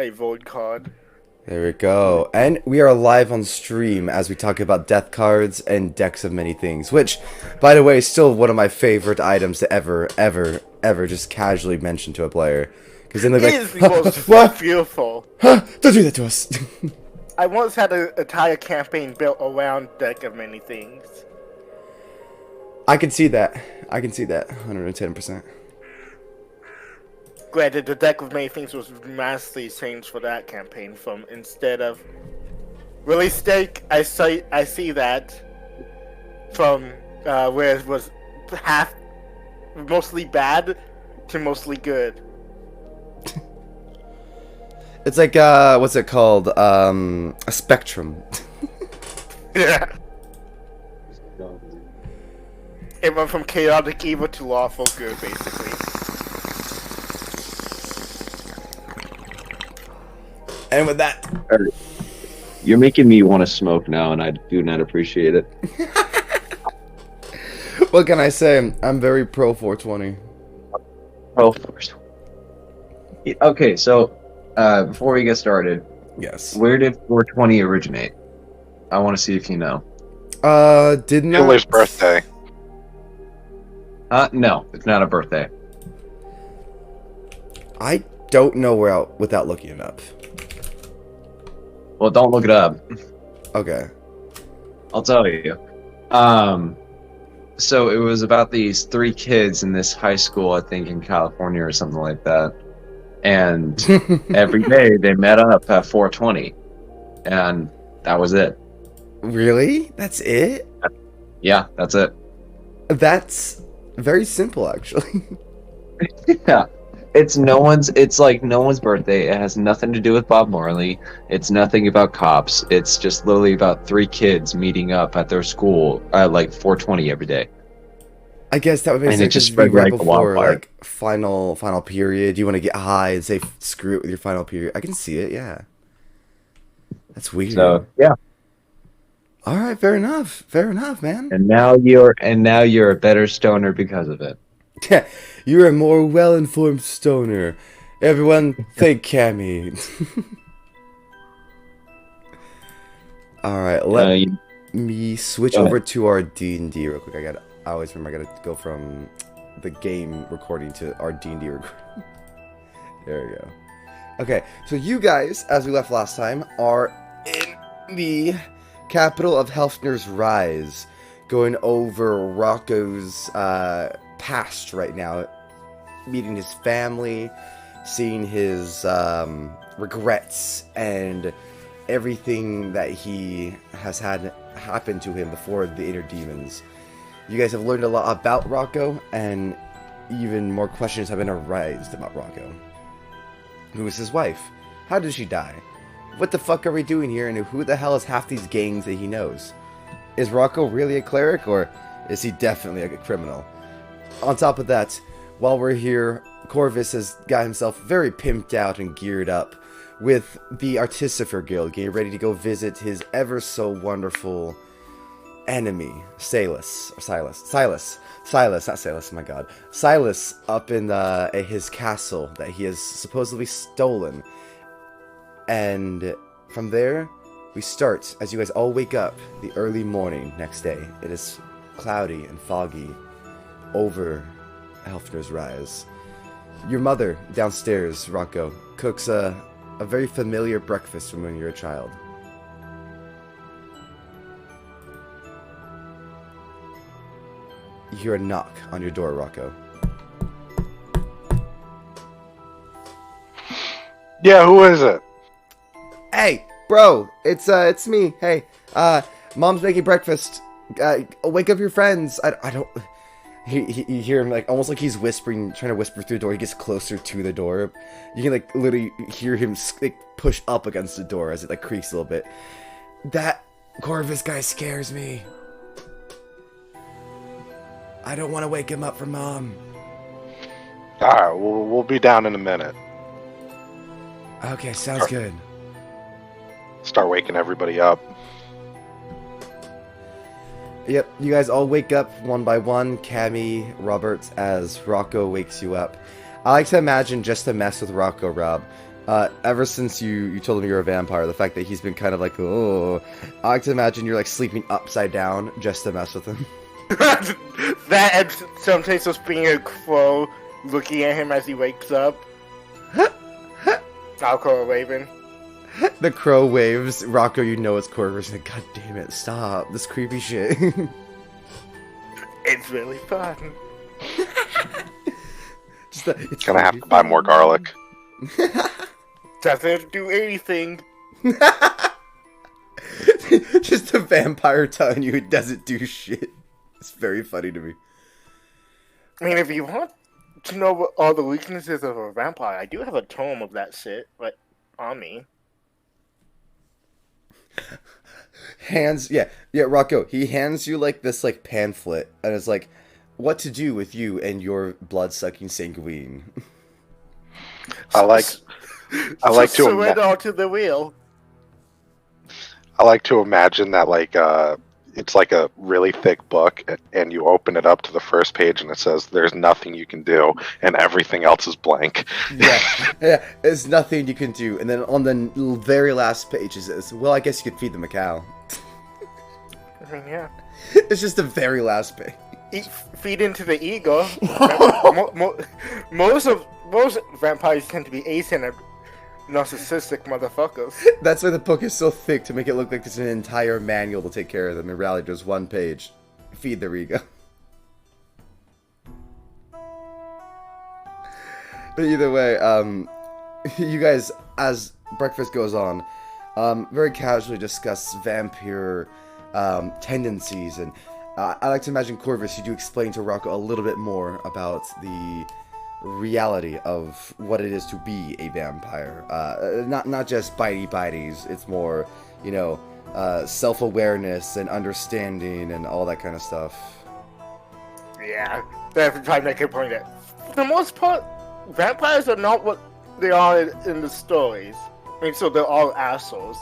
a void card. There we go. And we are live on stream as we talk about death cards and decks of many things. Which, by the way, is still one of my favorite items to ever just casually mention to a player. Because then they're It like, is the most what? beautiful. Huh? Don't do that to us. I once had an entire campaign built around deck of many things. I can see that. I can see that. 110%. Granted, the deck of many things was massively changed for that campaign. From instead of release stake, I see that from where it was half mostly bad to mostly good. It's like, what's it called? A spectrum. Yeah. It went from chaotic evil to lawful good, basically. And with that, you're making me want to smoke now, and I do not appreciate it. what can I say? I'm very pro 420. Oh, okay. So, before we get started, Yes. where did 420 originate? I want to see if you know. Did not. Hitler's birthday. No, it's not a birthday. I don't know without looking it up. Well, don't look it up. Okay. I'll tell you. So it was about these three kids in this high school, I think in California or something like that. And every day they met up at 420. And that was it. Really? That's it? Yeah, that's it. That's very simple, actually. Yeah. It's like no one's birthday. It has nothing to do with Bob Marley. It's nothing about cops. It's just literally about three kids meeting up at their school at like 420 every day. I guess that would make And sense. it just to be spread right like a before wildfire. like final period. You want to get high and say screw it with your final period. I can see it. Yeah. That's weird. So yeah. All right. Fair enough. Fair enough, man. And now you're a better stoner because of it. Yeah, you're a more well-informed stoner. Everyone, thank Cammy. Alright, let me switch over to our D&D real quick. I always remember I gotta go from the game recording to our D&D recording. There we go. Okay, so you guys, as we left last time, are in the capital of Helfner's Rise, going over Rocco's past right now, meeting his family, seeing his regrets and everything that he has had happen to him before the inner demons. You guys have learned a lot about Rocco, and even more questions have been arised about Rocco. Who is his wife? How did she die? What the fuck are we doing here, and who the hell is half these gangs that he knows? Is Rocco really a cleric, or is he definitely a criminal? On top of that, while we're here, Corvus has got himself very pimped out and geared up with the Artificer Guild, getting ready to go visit his ever so wonderful enemy, Silas, my god. Silas up in his castle that he has supposedly stolen. And from there, we start, as you guys all wake up, the early morning next day. It is cloudy and foggy over Helfner's Rise. Your mother, downstairs, Rocco, cooks a very familiar breakfast from when you're a child. You hear a knock on your door, Rocco. Yeah, who is it? Hey, bro, it's me. Hey, mom's making breakfast. Wake up your friends. I don't... You hear him like almost like he's whispering, trying to whisper through the door. He gets closer to the door. You can like literally hear him like push up against the door as it like creaks a little bit. That Corvus guy scares me. I don't want to wake him up for mom. Alright, we'll be down in a minute. Okay, sounds good. Start waking everybody up. Yep, you guys all wake up one by one. Cammy, Robert, as Rocco wakes you up. I like to imagine, just to mess with Rocco, Rob, Ever since you told him you're a vampire, the fact that he's been kind of like, oh, I like to imagine you're like sleeping upside down just to mess with him. That and sometimes just being a crow looking at him as he wakes up. I'll call a raven. The crow waves. Rocco, you know it's Corvus. Like, God damn it, stop this creepy shit. It's really fun. It's Gonna have to buy more garlic. Doesn't do anything. Just a vampire telling you it doesn't do shit. It's very funny to me. I mean, if you want to know what all the weaknesses of a vampire, I do have a tome of that shit, like, on me. Rocco, he hands you like this like pamphlet and it's like what to do with you and your blood-sucking sanguine. I like to surrender onto the wheel. I like to imagine that like it's like a really thick book and you open it up to the first page and it says there's nothing you can do and everything else is blank. Yeah, there's nothing you can do. And then on the very last page it says, well, I guess you could feed them a cow. I mean, yeah. It's just the very last page. Feed into the ego. Most vampires tend to be ace-centered, narcissistic motherfuckers. That's why the book is so thick, to make it look like it's an entire manual to take care of them. In reality, just one page. Feed their ego. But either way, you guys, as breakfast goes on, very casually discuss vampire tendencies, and I like to imagine, Corvus, you do explain to Rocco a little bit more about the reality of what it is to be a vampire. Not just bitey-bities, it's more, self-awareness and understanding and all that kind of stuff. Yeah, every time they can point it. For the most part, vampires are not what they are in the stories. I mean, so they're all assholes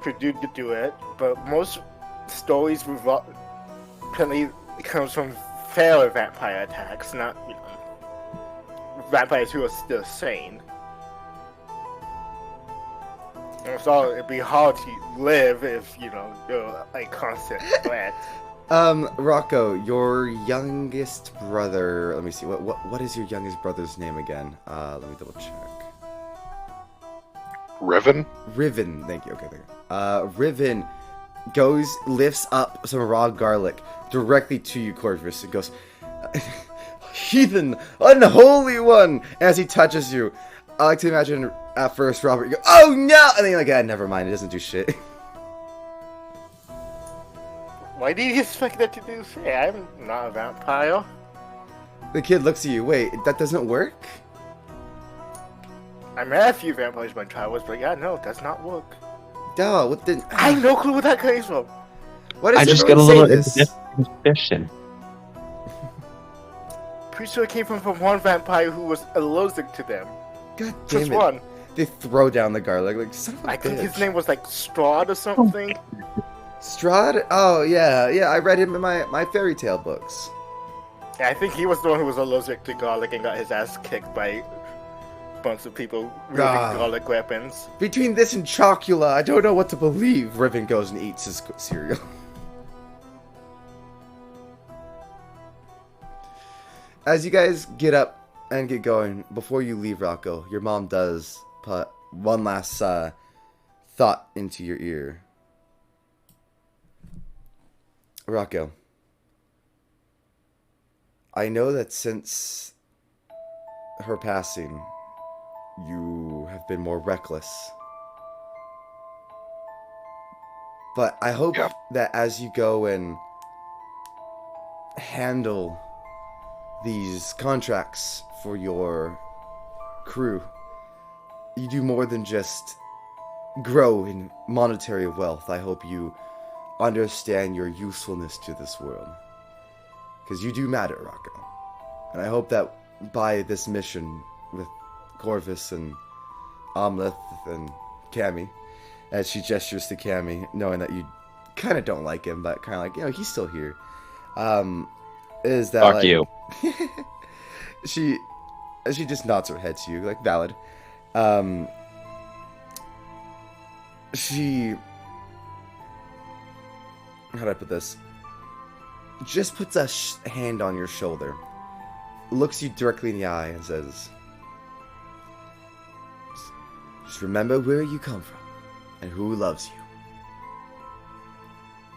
who do it, but most stories comes from fair vampire attacks, not vampires who are still sane. So it'd be hard to live if you're a constant threat. Rocco, your youngest brother. Let me see. What is your youngest brother's name again? Let me double check. Riven? Riven, thank you. Okay, thank you. Riven lifts up some raw garlic directly to you, Corvus. It goes, heathen, unholy one! As he touches you, I like to imagine at first, Robert, you go, oh no! And then you're like, never mind, it doesn't do shit. Why do you expect that to do shit? I'm not a vampire. The kid looks at you, wait, that doesn't work? I met a few vampires in my travels, but yeah, no, it does not work. Duh, what the... I have no clue where that came from. What is I just got a little suspicion. Pretty sure it came from one vampire who was allergic to them. God damn Just it. one. They throw down the garlic, like, son of a I think bitch. his name was like Strahd or something. Strahd? Oh, yeah, I read him in my fairy tale books. Yeah, I think he was the one who was allergic to garlic and got his ass kicked by a bunch of people wielding garlic weapons. Between this and Chocula, I don't know what to believe. Riven goes and eats his cereal. As you guys get up and get going, before you leave, Rocco, your mom does put one last thought into your ear. Rocco, I know that since her passing, you have been more reckless. But I hope that as you go and handle these contracts for your crew, you do more than just grow in monetary wealth. I hope you understand your usefulness to this world. Because you do matter, Rocco. And I hope that by this mission with Corvus and Amleth and Cammy, as she gestures to Cammy, knowing that you kind of don't like him, but kind of like, he's still here, is that, Fuck you. she just nods her head to you, like, valid. She, how do I put this? Just puts a hand on your shoulder, looks you directly in the eye, and says, "Just remember where you come from, and who loves you,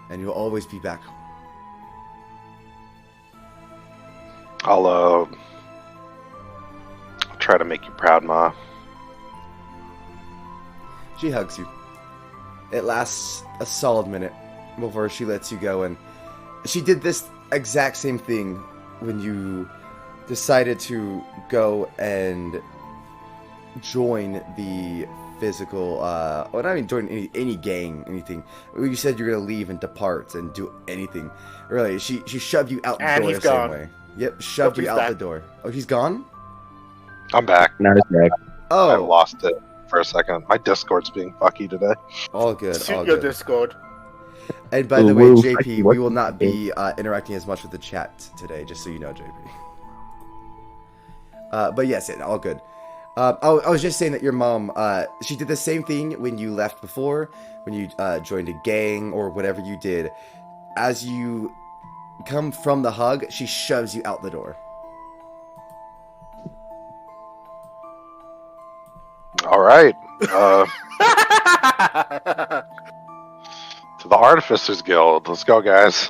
and you'll always be back home." I'll try to make you proud, Ma. She hugs you. It lasts a solid minute before she lets you go, and she did this exact same thing when you decided to go and join the physical, well, not even join any gang, anything. You said you're gonna leave and depart and do anything. Really, she shoved you out the And door he's the same gone. way. Yep, shoved you he's out back. the door. Oh, he's gone? I'm back. Now it's back. I Oh, lost it for a second. My Discord's being fucky today. all good, Shoot all your good. Discord. And by the way, Ooh, JP, we will not be interacting as much with the chat today, just so you know, JP. But yes, all good. I was just saying that your mom, she did the same thing when you left before, when you joined a gang or whatever you did. As you come from the hug, she shoves you out the door. All right. To the Artificers Guild. Let's go, guys.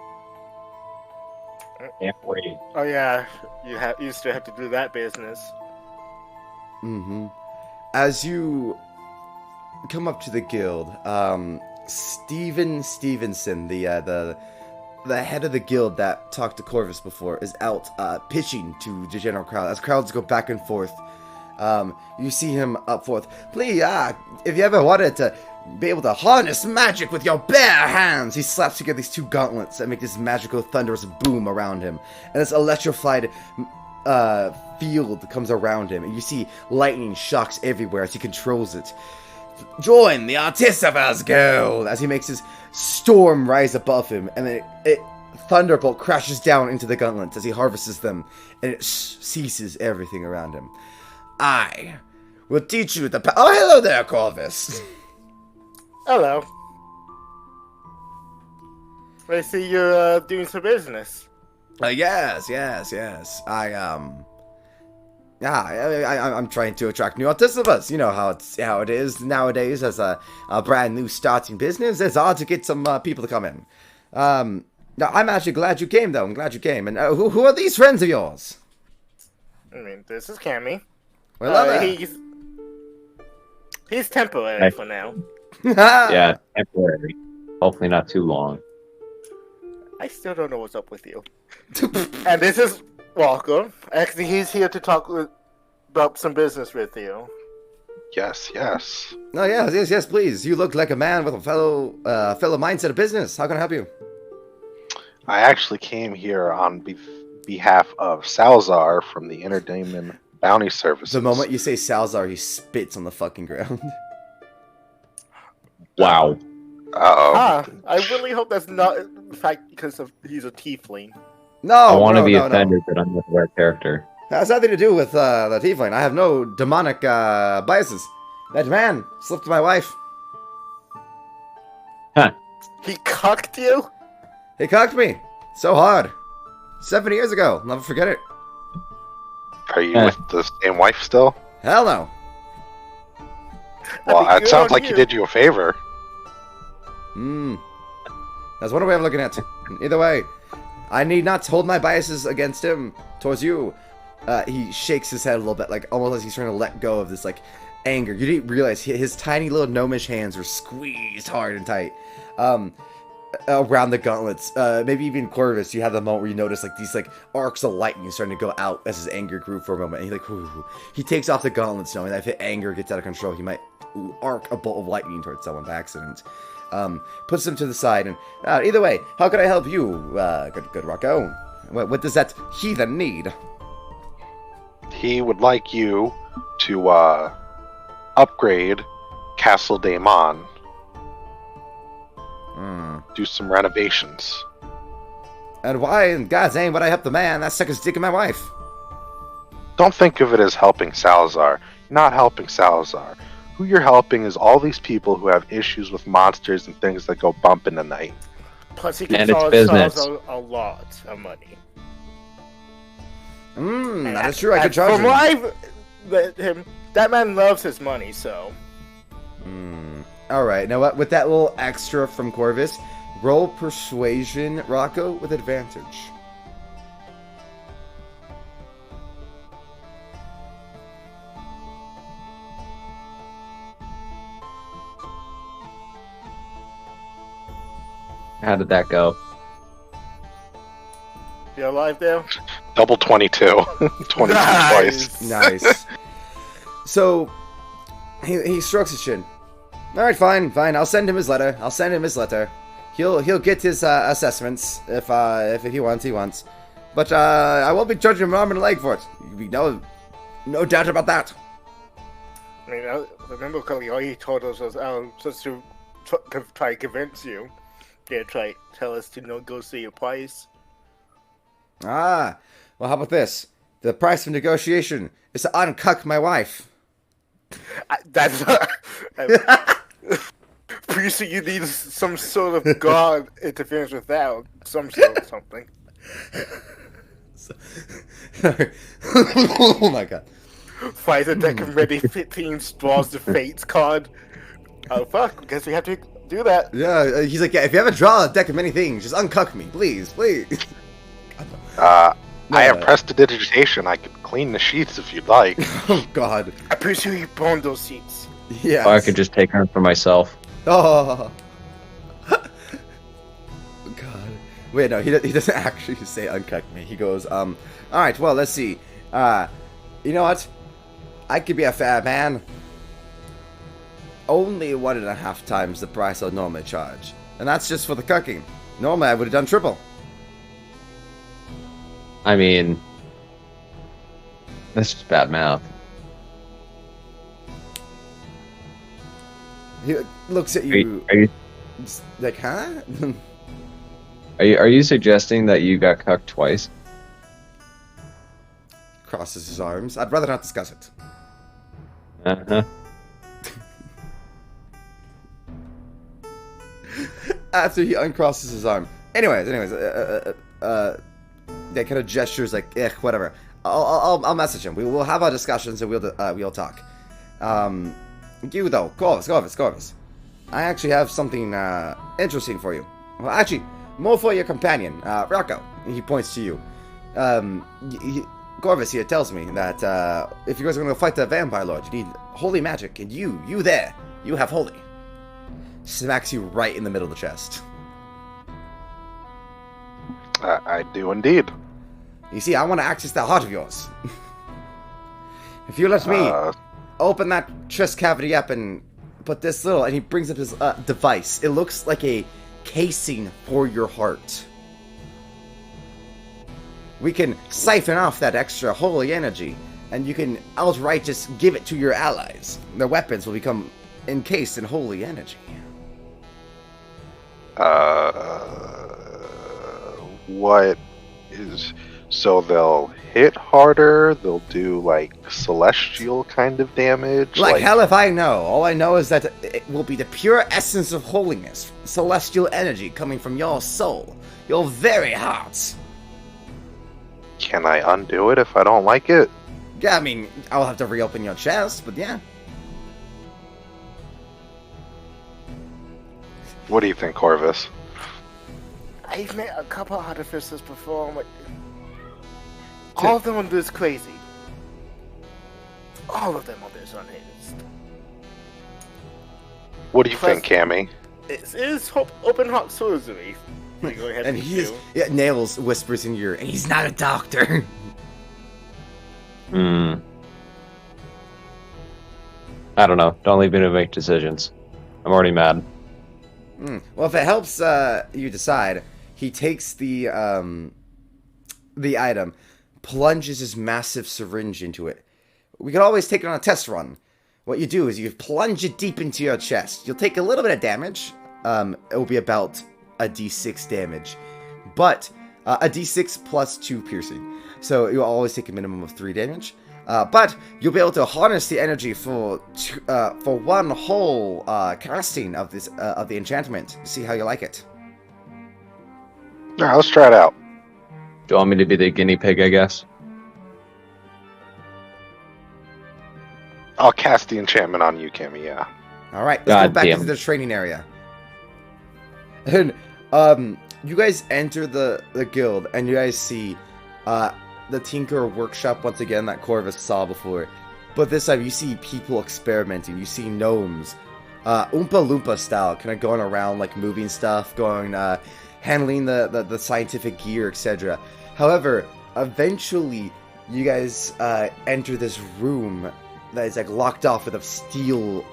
Can't wait. Oh yeah, you still have to do that business. Mm-hmm. As you come up to the guild, Stevenson, the head of the guild that talked to Corvus before, is out pitching to the general crowd. As crowds go back and forth, you see him up forth. "Please, if you ever wanted to be able to harness magic with your bare hands," he slaps together these two gauntlets that make this magical thunderous boom around him, and this electrified field comes around him, and you see lightning shocks everywhere as he controls it. "Join the Artificers Guild," as he makes his storm rise above him, and then it thunderbolt crashes down into the gauntlets as he harvests them, and it ceases everything around him. "I will teach you the oh, hello there, Corvus." Hello. I see you're doing some business. Yes. I'm trying to attract new Artificers. You know how it is nowadays as a brand new starting business. It's hard to get some people to come in. Now, I'm actually glad you came, though. I'm glad you came. And who are these friends of yours? I mean, this is Cammy. Well, He's temporary Hey. for now. Yeah, temporary. Hopefully not too long. I still don't know what's up with you. And this is Walker. Actually, he's here to talk about some business with you. Yes. Oh, yes, please. You look like a man with a fellow mindset of business. How can I help you? I actually came here on behalf of Salazar from the Entertainment Bounty Services. The moment you say Salazar, he spits on the fucking ground. Wow. Uh-oh. I really hope that's not in fact because he's a tiefling. No, I want to no, be no, offended, but I'm not the right character. That has nothing to do with the tiefling. I have no demonic biases. That man slipped my wife. He cucked you? He cocked me so hard. 7 years ago. I'll never forget it. Are you with the same wife still? Hell no. Well, think it good sounds on like he you. did you a favor. That's one way of looking at it. Either way, I need not hold my biases against him towards you. He shakes his head a little bit, like almost like he's trying to let go of this like anger. You didn't realize his tiny little gnomish hands were squeezed hard and tight around the gauntlets. Maybe even Corvus, you have the moment where you notice like these like arcs of lightning starting to go out as his anger grew for a moment. And he like he takes off the gauntlets, knowing that if his anger gets out of control, he might arc a bolt of lightning towards someone by accident. Puts them to the side, and either way, how can I help you, good Rocco? What does that heathen need? He would like you to upgrade Castle Daemon. Do some renovations. And why in God's name would I help the man that stuck his dick in my wife? Don't think of it as helping Salazar. not helping Salazar. Who you're helping is all these people who have issues with monsters and things that go bump in the night. Plus, he can And it's charge business. a lot of money. That is true. I could charge From him. what I've read him, that man loves his money, so. All right. Now, what? With that little extra from Corvus, roll persuasion, Rocco, with advantage. How did that go? You alive there? Double 22. 22 twice. Nice. So, he strokes his chin. All right, fine. I'll send him his letter. He'll get his assessments if he wants. But I will be charging him arm and a leg for it. No doubt about that. I mean, I remember Cully, all he told us was, just to try to convince you. Yeah, tell us to negotiate your price. Well, how about this? The price of negotiation is to uncuck my wife. That's pretty sure you need some sort of god interference with that, some sort of something. Oh my god. Fight a deck of ready 15 straws the fates card. Oh fuck, guess we have to do that. Yeah, he's like, yeah, if you ever draw a deck of many things, just uncuck me, please. I have prestidigitation. I could clean the sheets if you'd like. Oh god. I'm pretty sure you burned those seats. Yeah. Or I could just take her for myself. Oh. God. Wait, no, he doesn't actually say uncuck me. He goes, all right, well, let's see. You know what? I could be a fair man. Only 1.5 times the price I'd normally charge. And that's just for the cucking. Normally I would have done triple. I mean, that's just bad math. He looks at Are you, you like, huh? are you suggesting that you got cucked twice? Crosses his arms. I'd rather not discuss it. Uh-huh. After he uncrosses his arm. Anyways, that kind of gestures like, whatever. I'll message him. We'll have our discussions and we'll talk. You though, Corvus. I actually have something interesting for you. Well, actually, more for your companion, Rocco. He points to you. Corvus here tells me that if you guys are going to fight the vampire lord, you need holy magic, and you have holy. Smacks you right in the middle of the chest. I do indeed. You see, I want to access that heart of yours. If you let me open that chest cavity up and put this little, and he brings up his device. It looks like a casing for your heart. We can siphon off that extra holy energy, and you can outright just give it to your allies. Their weapons will become encased in holy energy. What is... So they'll hit harder, they'll do, like, celestial kind of damage? Like hell if I know. All I know is that it will be the pure essence of holiness, celestial energy coming from your soul, your very heart. Can I undo it if I don't like it? Yeah, I mean, I'll have to reopen your chest, but yeah. What do you think, Corvus? I've met a couple of artificers before, but all of them are this crazy. All of them are this unhinged. What do you think, Cammy? It is open heart surgery. Go ahead And Nails whispers in your ear, and he's not a doctor. I don't know. Don't leave me to make decisions. I'm already mad. Well, if it helps you decide, he takes the item, plunges his massive syringe into it. We could always take it on a test run. What you do is you plunge it deep into your chest. You'll take a little bit of damage. It will be about a d6 damage, but a d6 plus 2 piercing. So you'll always take a minimum of 3 damage. But you'll be able to harness the energy for one whole casting of this of the enchantment. See how you like it. All right, let's try it out. Do you want me to be the guinea pig, I guess? I'll cast the enchantment on you, Cammy, yeah. All right, let's God go back damn. into the training area. And you guys enter the guild, and you guys see the Tinker Workshop once again that Corvus saw before. But this time, you see people experimenting. You see gnomes, Oompa Loompa style, kind of going around, like moving stuff, handling the scientific gear, etc. However, eventually, you guys enter this room that is like locked off with steel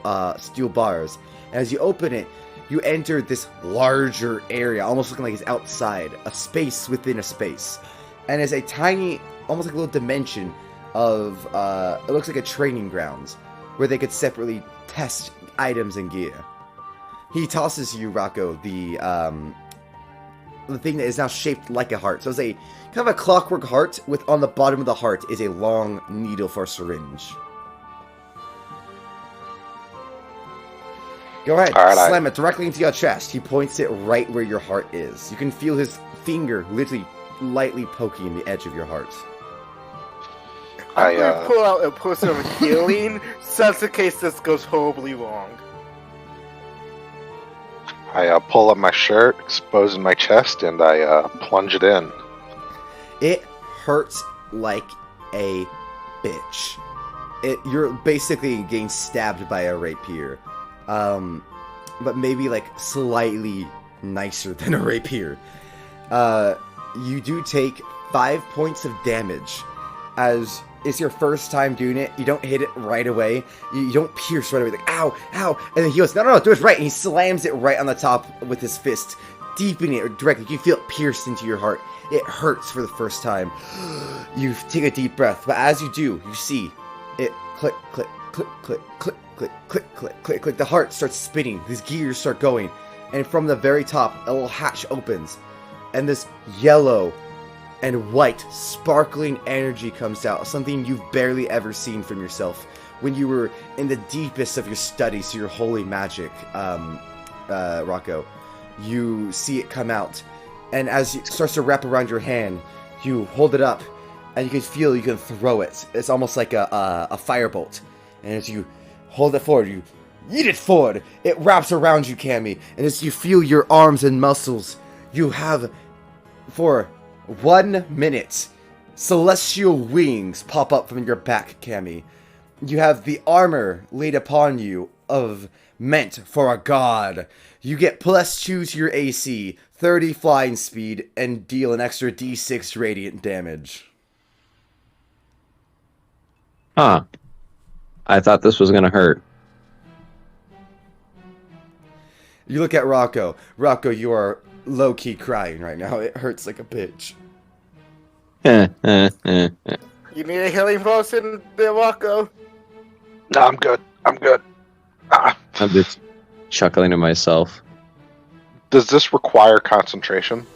bars. And as you open it, you enter this larger area, almost looking like it's outside, a space within a space. And it's a tiny, almost like a little dimension of, it looks like a training grounds, where they could separately test items and gear. He tosses you, Rocco, the thing that is now shaped like a heart. So it's a kind of a clockwork heart, with on the bottom of the heart is a long needle for a syringe. Go ahead, slam it directly into your chest. He points it right where your heart is. You can feel his finger literally lightly poking the edge of your heart. I'm going to pull out a potion of healing, just in case this goes horribly wrong. I pull up my shirt, exposing my chest, and I plunge it in. It hurts like a bitch. You're basically getting stabbed by a rapier. But maybe like slightly nicer than a rapier. You do take 5 points of damage, as it's your first time doing it. You don't hit it right away. You don't pierce right away, like ow, ow, and then he goes, no, do it right, and he slams it right on the top with his fist, deepening it directly. You feel it pierced into your heart. It hurts for the first time. You take a deep breath, but as you do, you see it click, click, click, click, click, click, click, click, click, click. The heart starts spinning. These gears start going. And from the very top, a little hatch opens. And this yellow and white sparkling energy comes out. Something you've barely ever seen from yourself when you were in the deepest of your studies, your holy magic, Rocco. You see it come out. And as it starts to wrap around your hand, you hold it up. And you can feel you can throw it. It's almost like a firebolt. And as you hold it forward, you yeet it forward. It wraps around you, Cammy. And as you feel your arms and muscles, you have, for 1 minute, celestial wings pop up from your back, Cammy. You have the armor laid upon you meant for a god. You get +2 to your AC, 30 flying speed, and deal an extra D6 radiant damage. Huh. I thought this was gonna hurt. You look at Rocco. Rocco, you are low-key crying right now. It hurts like a bitch. You need a healing potion there, Rocco? No, I'm good. I'm good. Ah. I'm just chuckling to myself. Does this require concentration?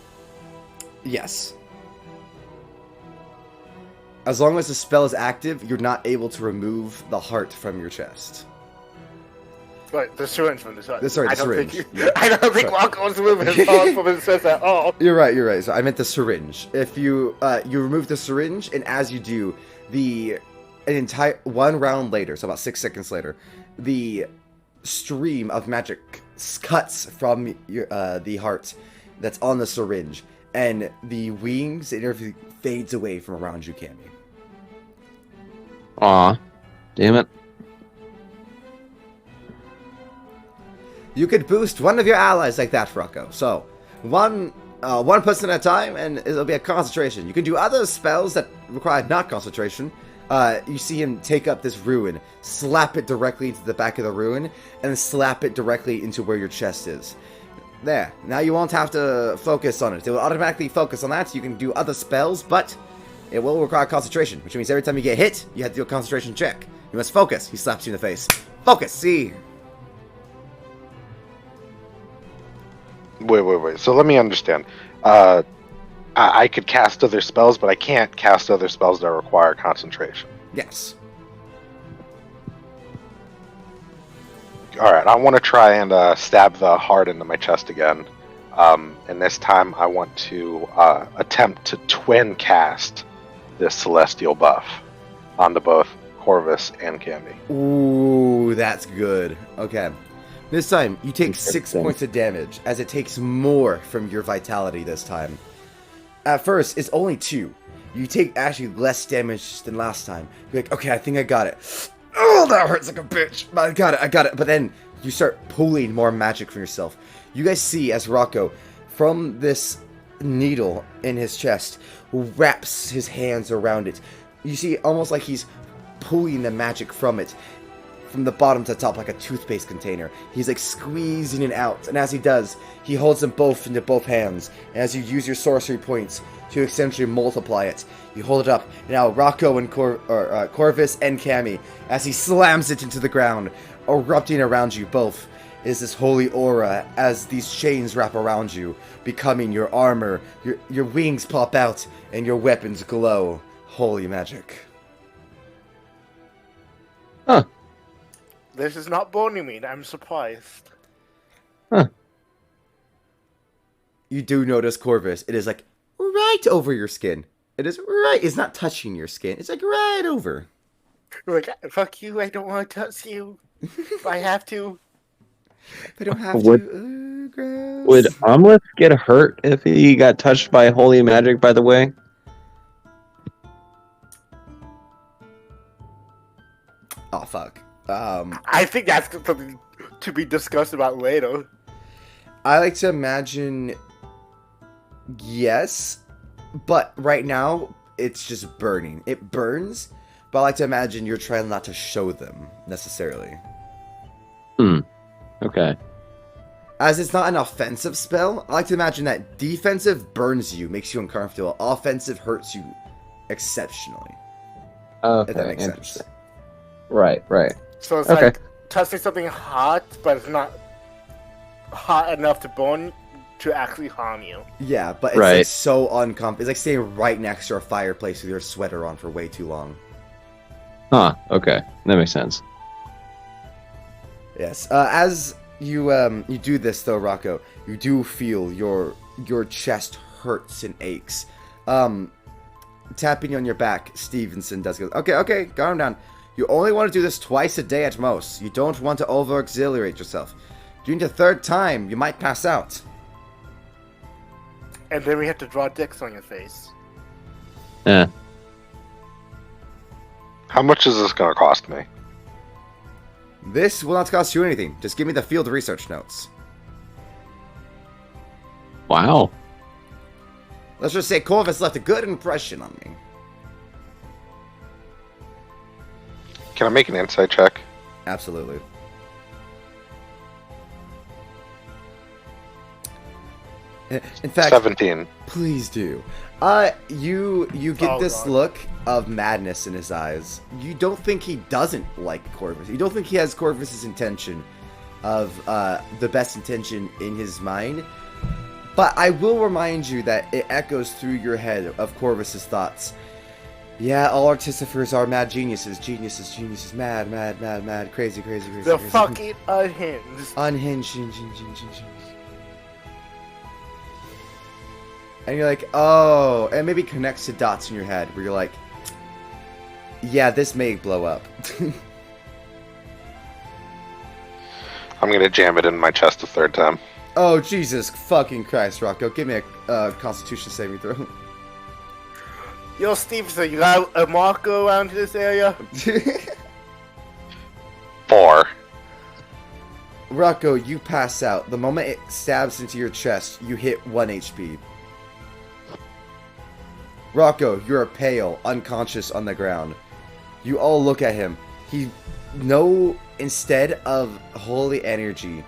Yes. As long as the spell is active, you're not able to remove the heart from your chest. Right, the syringe from the side. Sorry, the syringe. I don't think Rocco's moving his heart from his chest at all. You're right. So I meant the syringe. If you remove the syringe, and as you do, an entire 1 round later, so about 6 seconds later, the stream of magic cuts from the heart that's on the syringe, and the wings and everything fades away from around you, Cammy. Aw, damn it. You could boost one of your allies like that, Rocco. So, one person at a time, and it'll be a concentration. You can do other spells that require not concentration. You see him take up this rune, slap it directly into the back of the rune, and slap it directly into where your chest is. There. Now you won't have to focus on it. It will automatically focus on that. You can do other spells, but it will require concentration, which means every time you get hit, you have to do a concentration check. You must focus. He slaps you in the face. Focus. See. Wait. So let me understand. I could cast other spells, but I can't cast other spells that require concentration. Yes. All right, I want to try and stab the heart into my chest again. And this time I want to attempt to twin cast this celestial buff onto both Corvus and Cammy. Ooh, that's good. Okay. This time, you take 6 Interesting. points of damage, as it takes more from your vitality this time. At first, it's only 2. You take actually less damage than last time. You're like, okay, I think I got it. Oh, that hurts like a bitch. But I got it. But then, you start pulling more magic from yourself. You guys see as Rocco, from this needle in his chest, wraps his hands around it. You see almost like he's pulling the magic from it, from the bottom to the top, like a toothpaste container. He's like squeezing it out, and as he does, he holds them both into both hands. And as you use your sorcery points to essentially multiply it, you hold it up. Now Rocco and Corvus and Cammy, as he slams it into the ground, erupting around you both, is this holy aura as these chains wrap around you, becoming your armor. Your wings pop out, and your weapons glow. Holy magic. Huh. This is not boning me. I'm surprised. You do notice, Corvus, it is like right over your skin. It is right. It's not touching your skin. It's like right over. Like, fuck you. I don't want to touch you. If I have to. If I don't have Would- to. Gross. Would Omelette get hurt if he got touched by holy magic, by the way? Oh fuck. I think that's something to be discussed about later. I like to imagine. Yes, but right now it's just burning. It burns, but I like to imagine you're trying not to show them necessarily. Okay. As it's not an offensive spell, I like to imagine that defensive burns you, makes you uncomfortable. Offensive hurts you exceptionally. Okay. If that makes sense. Interesting. Right. So it's Okay. like touching something hot, but it's not hot enough to burn to actually harm you. Yeah, but it's Right. like so uncomfortable. It's like staying right next to a fireplace with your sweater on for way too long. Huh. Okay. That makes sense. Yes. As you do this though, Rocco, you do feel your chest hurts and aches. Tapping on your back, Stevenson does go, okay, calm down. You only want to do this twice a day at most. You don't want to over-exhilarate yourself. Doing the third time, you might pass out. And then we have to draw dicks on your face. Yeah. How much is this going to cost me? This will not cost you anything. Just give me the field research notes. Wow. Let's just say Corvus left a good impression on me. Can I make an insight check? Absolutely. In fact, 17. please do. You get Oh, this God. look of madness in his eyes. You don't think he doesn't like Corvus. You don't think he has Corvus's intention of the best intention in his mind. But I will remind you that it echoes through your head of Corvus's thoughts. Yeah, all artificers are mad geniuses. Geniuses, mad, crazy. The crazy. fucking unhinged. Unhinged. And you're like, oh, and maybe connects to dots in your head where you're like, yeah, this may blow up. I'm going to jam it in my chest a third time. Oh, Jesus fucking Christ, Rocco. Give me a Constitution saving throw. Yo, Stevenson, you got a marker around this area? 4. Rocco, you pass out. The moment it stabs into your chest, you hit 1 HP. Rocco, you're pale, unconscious on the ground. You all look at him. Instead of holy energy,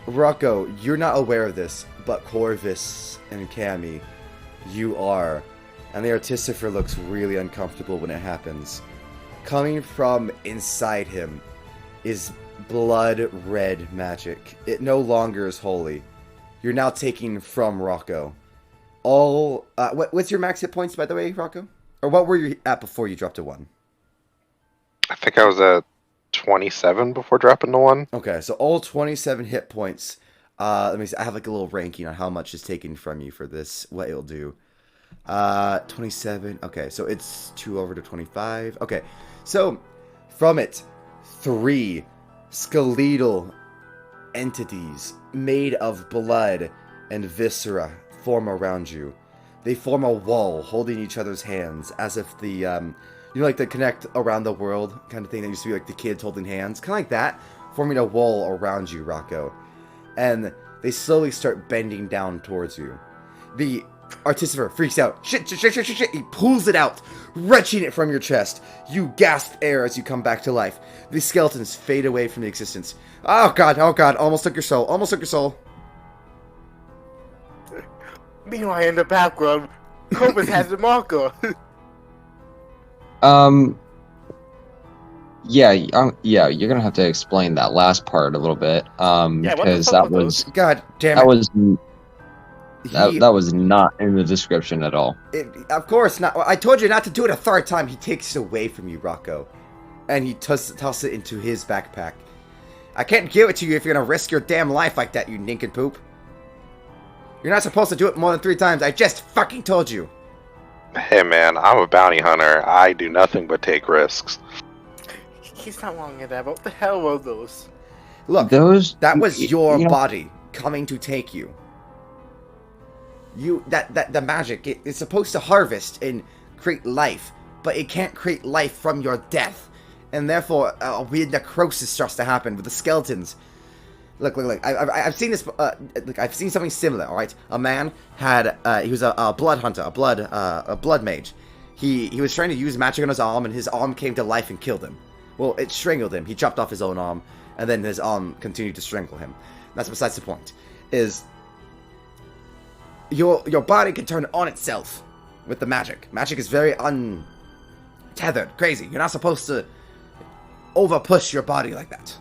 Rocco, you're not aware of this, but Corvus and Cammy, you are. And the Artificer looks really uncomfortable when it happens. Coming from inside him is blood red magic. It no longer is holy. You're now taking from Rocco. What's your max hit points, by the way, Rocco? Or what were you at before you dropped to 1? I think I was at 27 before dropping to 1. Okay, so all 27 hit points. Let me see. I have like a little ranking on how much is taken from you for this, what it'll do. 27. Okay, so it's 2 over to 25. Okay, so from it, 3 skeletal entities made of blood and viscera form around you. They form a wall holding each other's hands as if the, like the Connect Around the World kind of thing that used to be like the kids holding hands. Kind of like that, forming a wall around you, Rocco. And they slowly start bending down towards you. The Artificer freaks out. Shit. He pulls it out, wrenching it from your chest. You gasp air as you come back to life. The skeletons fade away from the existence. Oh god, almost took your soul. Meanwhile, in the background, Cobus has the marker. Yeah, you're gonna have to explain that last part a little bit, because that was God damn it. That was not in the description at all. Of course not. I told you not to do it a third time. He takes it away from you, Rocco, and he tosses it into his backpack. I can't give it to you if you're gonna risk your damn life like that, you nincompoop. You're not supposed to do it more than 3 times. I just fucking told you. Hey man, I'm a bounty hunter. I do nothing but take risks. He's not wrong in that. What the hell were those? Look, that was your body coming to take you. The magic, it's supposed to harvest and create life, but it can't create life from your death. And therefore, a weird necrosis starts to happen with the skeletons. Look, I've seen this, I've seen something similar, alright? A man had, he was a blood hunter, a blood mage. He was trying to use magic on his arm, and his arm came to life and killed him. Well, it strangled him. He chopped off his own arm, and then his arm continued to strangle him. That's besides the point. Is your body can turn on itself with the magic. Magic is very untethered, crazy. You're not supposed to over-push your body like that.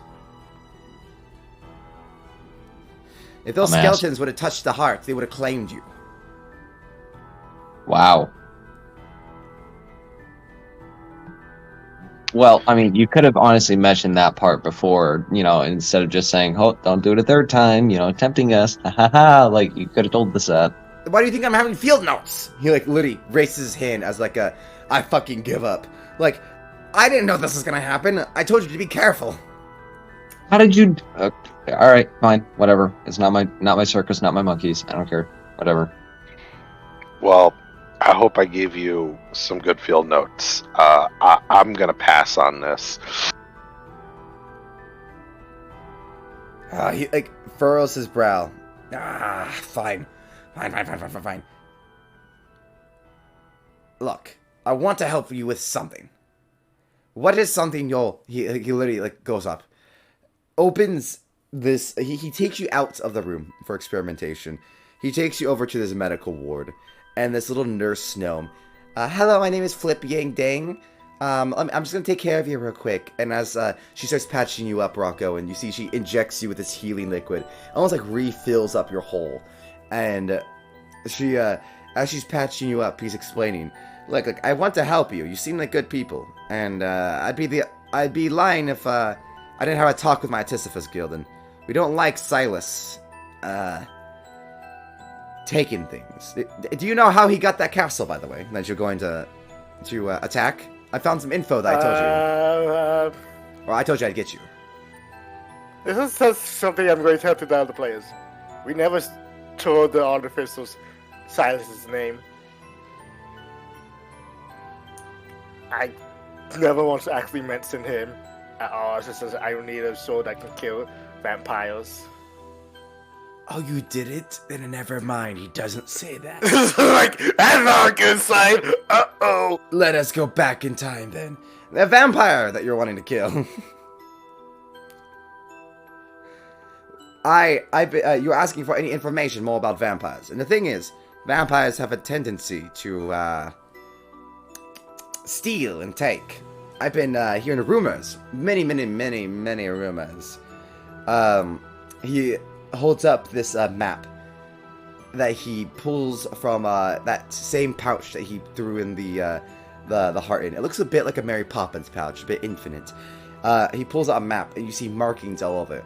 If those skeletons would have touched the heart, they would have claimed you. Wow. Well, I mean, you could have honestly mentioned that part before, instead of just saying, oh, don't do it a third time, tempting us. Like, you could have told us that. Why do you think I'm having field notes? He, literally raises his hand as, I fucking give up. Like, I didn't know this was gonna happen. I told you to be careful. How did you... Okay, alright, fine, whatever. It's not my circus, not my monkeys. I don't care. Whatever. Well, I hope I gave you some good field notes. I'm gonna pass on this. He, furrows his brow. Fine. Look, I want to help you with something. What is something he literally, goes up. Opens this... He takes you out of the room for experimentation. He takes you over to this medical ward. And this little nurse gnome. Hello, my name is Flip Yang Dang. I'm just going to take care of you real quick. And as she starts patching you up, Rocco, and you see she injects you with this healing liquid. Almost refills up your hole. And she, as she's patching you up, he's explaining. Look, I want to help you. You seem like good people. And I'd be lying if I didn't have a talk with my Artificers Guild. And we don't like Silas taking things. Do you know how he got that castle, by the way, that you're going to attack? I found some info that I told you. Or I told you I'd get you. This is something I'm going to have to tell the players. We never told the artificers Silas's name. I never once actually mentioned him at all. It's just as I need a sword that can kill vampires. Oh, you did it? Then never mind, he doesn't say that. That's not a good sign! Uh-oh! Let us go back in time, then. The vampire that you're wanting to kill. You're asking for any information more about vampires. And the thing is, vampires have a tendency to, steal and take. I've been, hearing rumors. Many rumors. He holds up this map that he pulls from that same pouch that he threw in the the heart in. It looks a bit like a Mary Poppins pouch, a bit infinite. He pulls out a map, and you see markings all over it.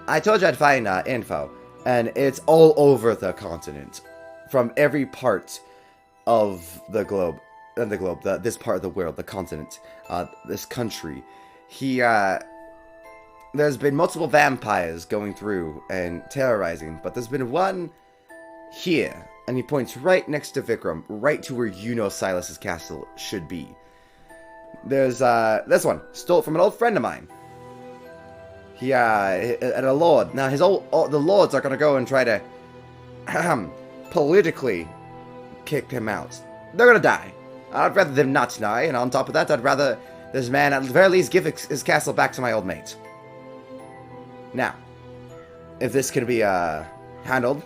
I told you I'd find info, and it's all over the continent, from every part of the globe, this part of the world, the continent, this country. There's been multiple vampires going through and terrorizing, but there's been one here, and he points right next to Vikram, right to where you know Silas's castle should be. There's this one, stole it from an old friend of mine. And a lord. Now the lords are gonna go and try to politically kick him out. They're gonna die. I'd rather them not die, and on top of that, I'd rather this man at the very least give his castle back to my old mate. Now, if this can be handled,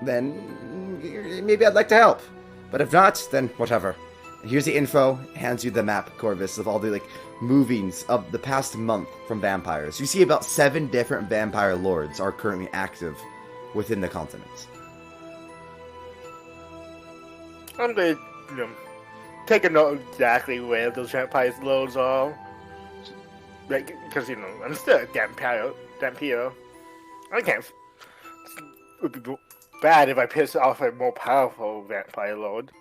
then maybe I'd like to help. But if not, then whatever. Here's the info, hands you the map, Corvus, of all the movings of the past month from vampires. You see about 7 different vampire lords are currently active within the continent. I'm going to take a note exactly where those vampire lords are. Because, I'm still a vampire. I can't. It would be bad if I piss off a more powerful vampire lord.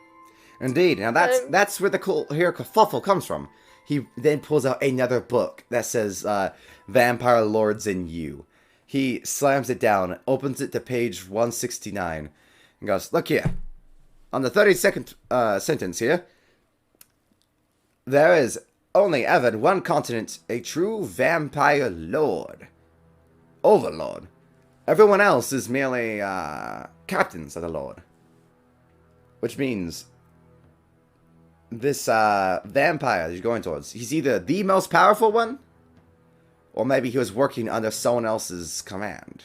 Indeed. Now that's where the cool here kerfuffle comes from. He then pulls out another book that says Vampire Lords and You. He slams it down, opens it to page 169, and goes, "Look here. On the 32nd sentence here, there is only ever in one continent a true vampire lord. Overlord. Everyone else is merely captains of the lord. Which means this vampire that you're going towards, he's either the most powerful one, or maybe he was working under someone else's command.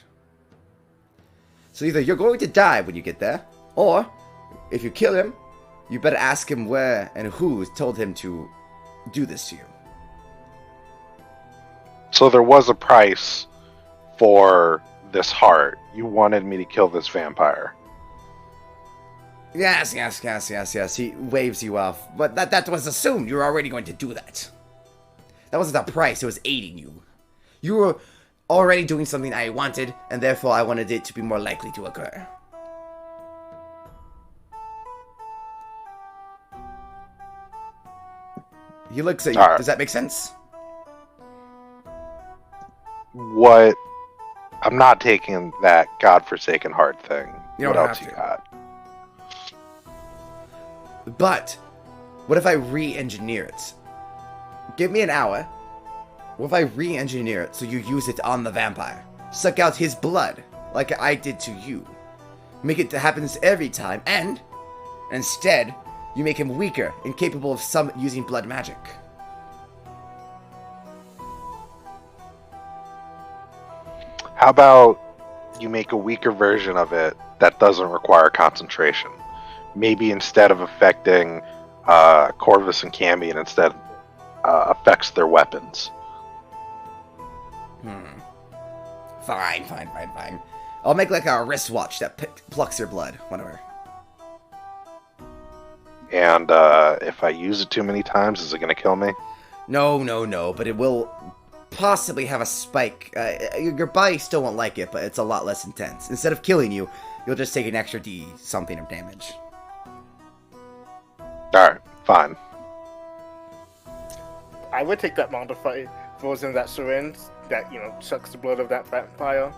So either you're going to die when you get there, or if you kill him, you better ask him where and who told him to do this to you." So there was a price for this heart. You wanted me to kill this vampire. Yes. He waves you off. But that was assumed. You were already going to do that. That wasn't the price. It was aiding you. You were already doing something I wanted, and therefore I wanted it to be more likely to occur. He looks at you. Right. Does that make sense? What? I'm not taking that godforsaken heart thing. You What don't else have you to. got? But what if I re-engineer it? Give me an hour. What if I re-engineer it so you use it on the vampire? Suck out his blood, like I did to you. Make it happen every time, and instead, you make him weaker, incapable of using blood magic. How about you make a weaker version of it that doesn't require concentration? Maybe instead of affecting Corvus and Cambion, instead affects their weapons. Fine. I'll make like a wristwatch that plucks your blood, whatever. And if I use it too many times, is it going to kill me? No, but it will possibly have a spike. Your body still won't like it, but it's a lot less intense. Instead of killing you, you'll just take an extra D something of damage. Alright, fine. I would take that modified version of that syringe that, sucks the blood of that vampire.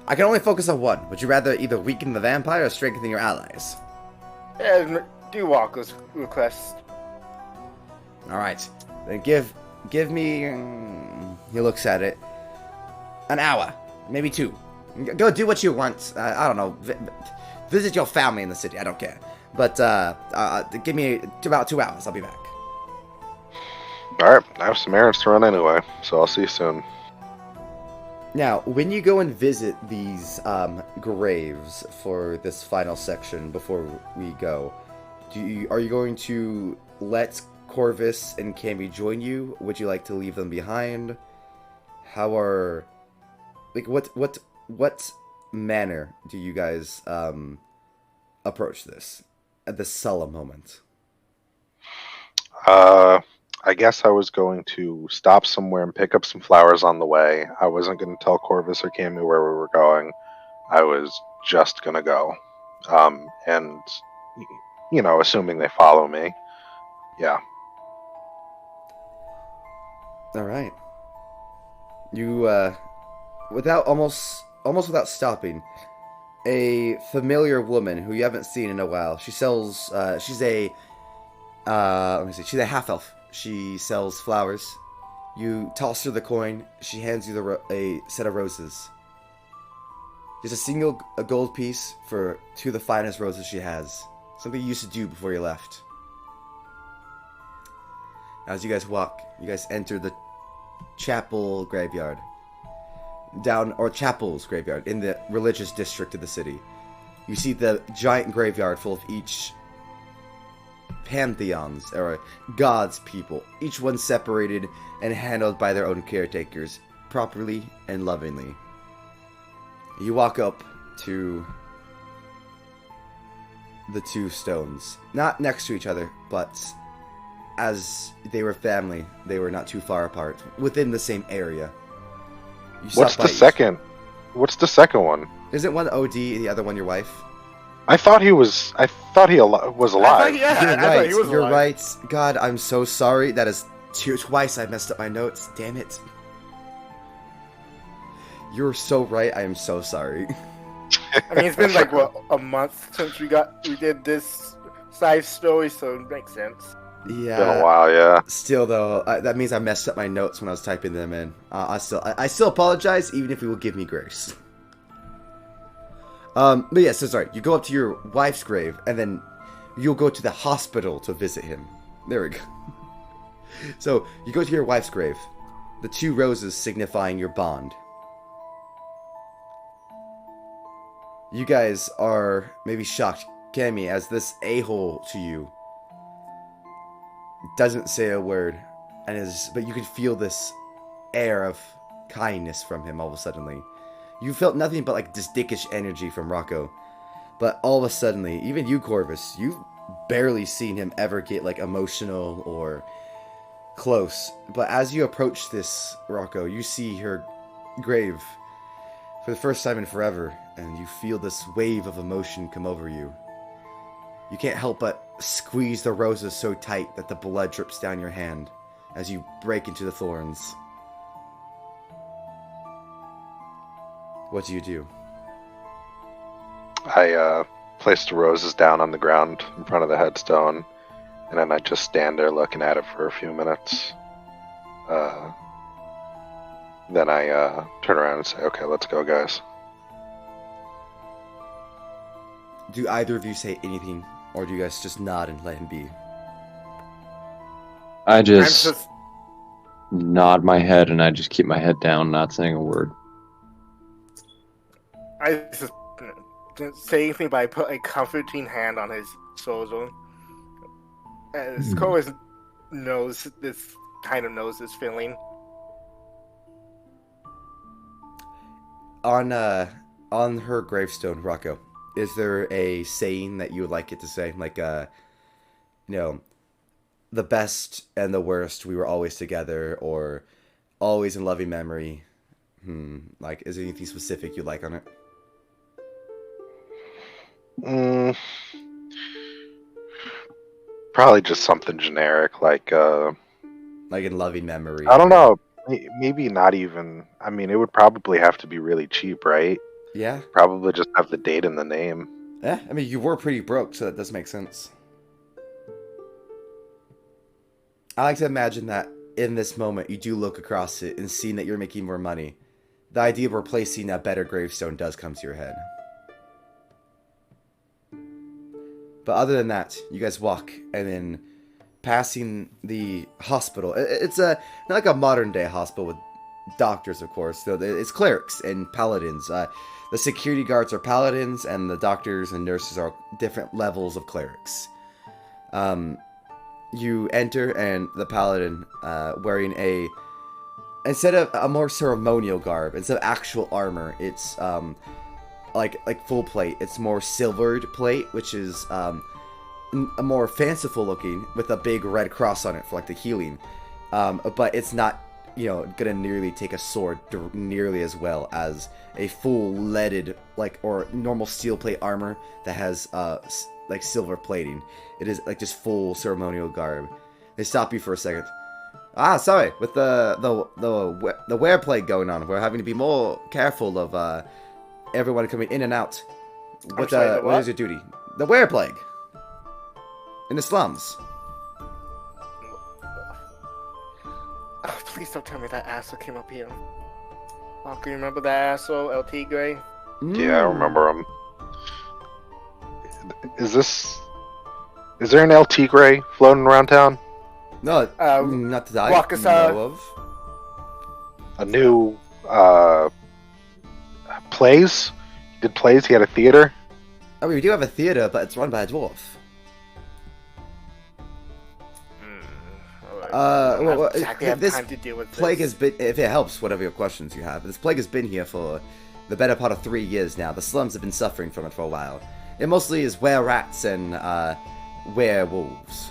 I can only focus on one. Would you rather either weaken the vampire or strengthen your allies? And do Walker's request. Alright. Then give me... he looks at it. An hour. Maybe 2. Go do what you want. I don't know. Visit your family in the city. I don't care. But give me about 2 hours. I'll be back. Alright, I have some errands to run anyway, so I'll see you soon. Now, when you go and visit these graves for this final section before we go, are you going to let Corvus and Cammy join you? Would you like to leave them behind? What manner do you guys approach this at this solemn moment? I guess I was going to stop somewhere and pick up some flowers on the way. I wasn't going to tell Corvus or Cammy where we were going. I was just going to go. And, assuming they follow me. Yeah. All right. You, almost without stopping, a familiar woman who you haven't seen in a while. She sells, she's a half elf. She sells flowers. You toss her the coin. She hands you a set of roses. Just a gold piece for two of the finest roses she has. Something you used to do before you left. As you guys walk, you guys enter the chapel graveyard. Chapel's graveyard in the religious district of the city. You see the giant graveyard full of each pantheons, or God's people, each one separated and handled by their own caretakers, properly and lovingly. You walk up to the two stones, not next to each other, but as they were family, they were not too far apart, within the same area. What's the second one? Isn't one OD, the other one your wife? I thought he was alive. You're right. God, I'm so sorry. That is twice I messed up my notes. Damn it. You're so right. I am so sorry. I mean, it's been like, what, a month since we did this side story, so it makes sense. Yeah. Been a while, yeah. Still, though, that means I messed up my notes when I was typing them in. I still apologize, even if you will give me grace. But yeah, so sorry. You go up to your wife's grave, and then you'll go to the hospital to visit him. There we go. So, you go to your wife's grave. The two roses signifying your bond. You guys are maybe shocked, Cammy, as this a-hole to you doesn't say a word, but you can feel this air of kindness from him all of a sudden. You felt nothing but like this dickish energy from Rocco. But all of a sudden, even you, Corvus, you've barely seen him ever get like emotional or close. But as you approach this, Rocco, you see her grave for the first time in forever, and you feel this wave of emotion come over you. You can't help but squeeze the roses so tight that the blood drips down your hand as you break into the thorns. What do you do? I place the roses down on the ground in front of the headstone, and then I just stand there looking at it for a few minutes. Then I turn around and say, okay, let's go, guys. Do either of you say anything, or do you guys just nod and let him be? I just nod my head, and I just keep my head down, not saying a word. I just didn't say anything, but I put a comforting hand on his shoulder. As Corvus knows this feeling. On her gravestone, Rocco, is there a saying that you would like it to say? Like, the best and the worst, we were always together, or always in loving memory. Like, is there anything specific you'd like on it? Probably just something generic, like in loving memory. I don't know. Maybe not even. I mean, it would probably have to be really cheap, right? Yeah. Probably just have the date in the name. Yeah, I mean, you were pretty broke, so that does make sense. I like to imagine that in this moment, you do look across it and seeing that you're making more money. The idea of replacing a better gravestone does come to your head. But other than that, you guys walk, and then passing the hospital. It's not like a modern day hospital with doctors, of course. So it's clerics and paladins. The security guards are paladins, and the doctors and nurses are different levels of clerics. You enter, and the paladin, wearing instead of a more ceremonial garb, instead of actual armor, it's like full plate. It's more silvered plate, which is a more fanciful looking with a big red cross on it for like the healing. But it's not, gonna nearly take a sword nearly as well as a full leaded or normal steel plate armor that has like silver plating. It is like just full ceremonial garb. They stop you for a second. Sorry, with the wear plague going on, we're having to be more careful of everyone coming in and out. What is your duty? The wear plague in the slums. Oh, please don't tell me that asshole came up here. Oh, can you remember that asshole, LT Gray? Yeah, I remember him. Is there an LT Gray floating around town? No, not that I walk us, know of. A new plays? He did plays? He had a theater? Oh, we do have a theater, but it's run by a dwarf. Well, exactly have this time to deal with plague this. has been, if it helps, whatever your questions you have, this plague has been here for the better part of 3 years now. The slums have been suffering from it for a while. It mostly is were-rats and werewolves.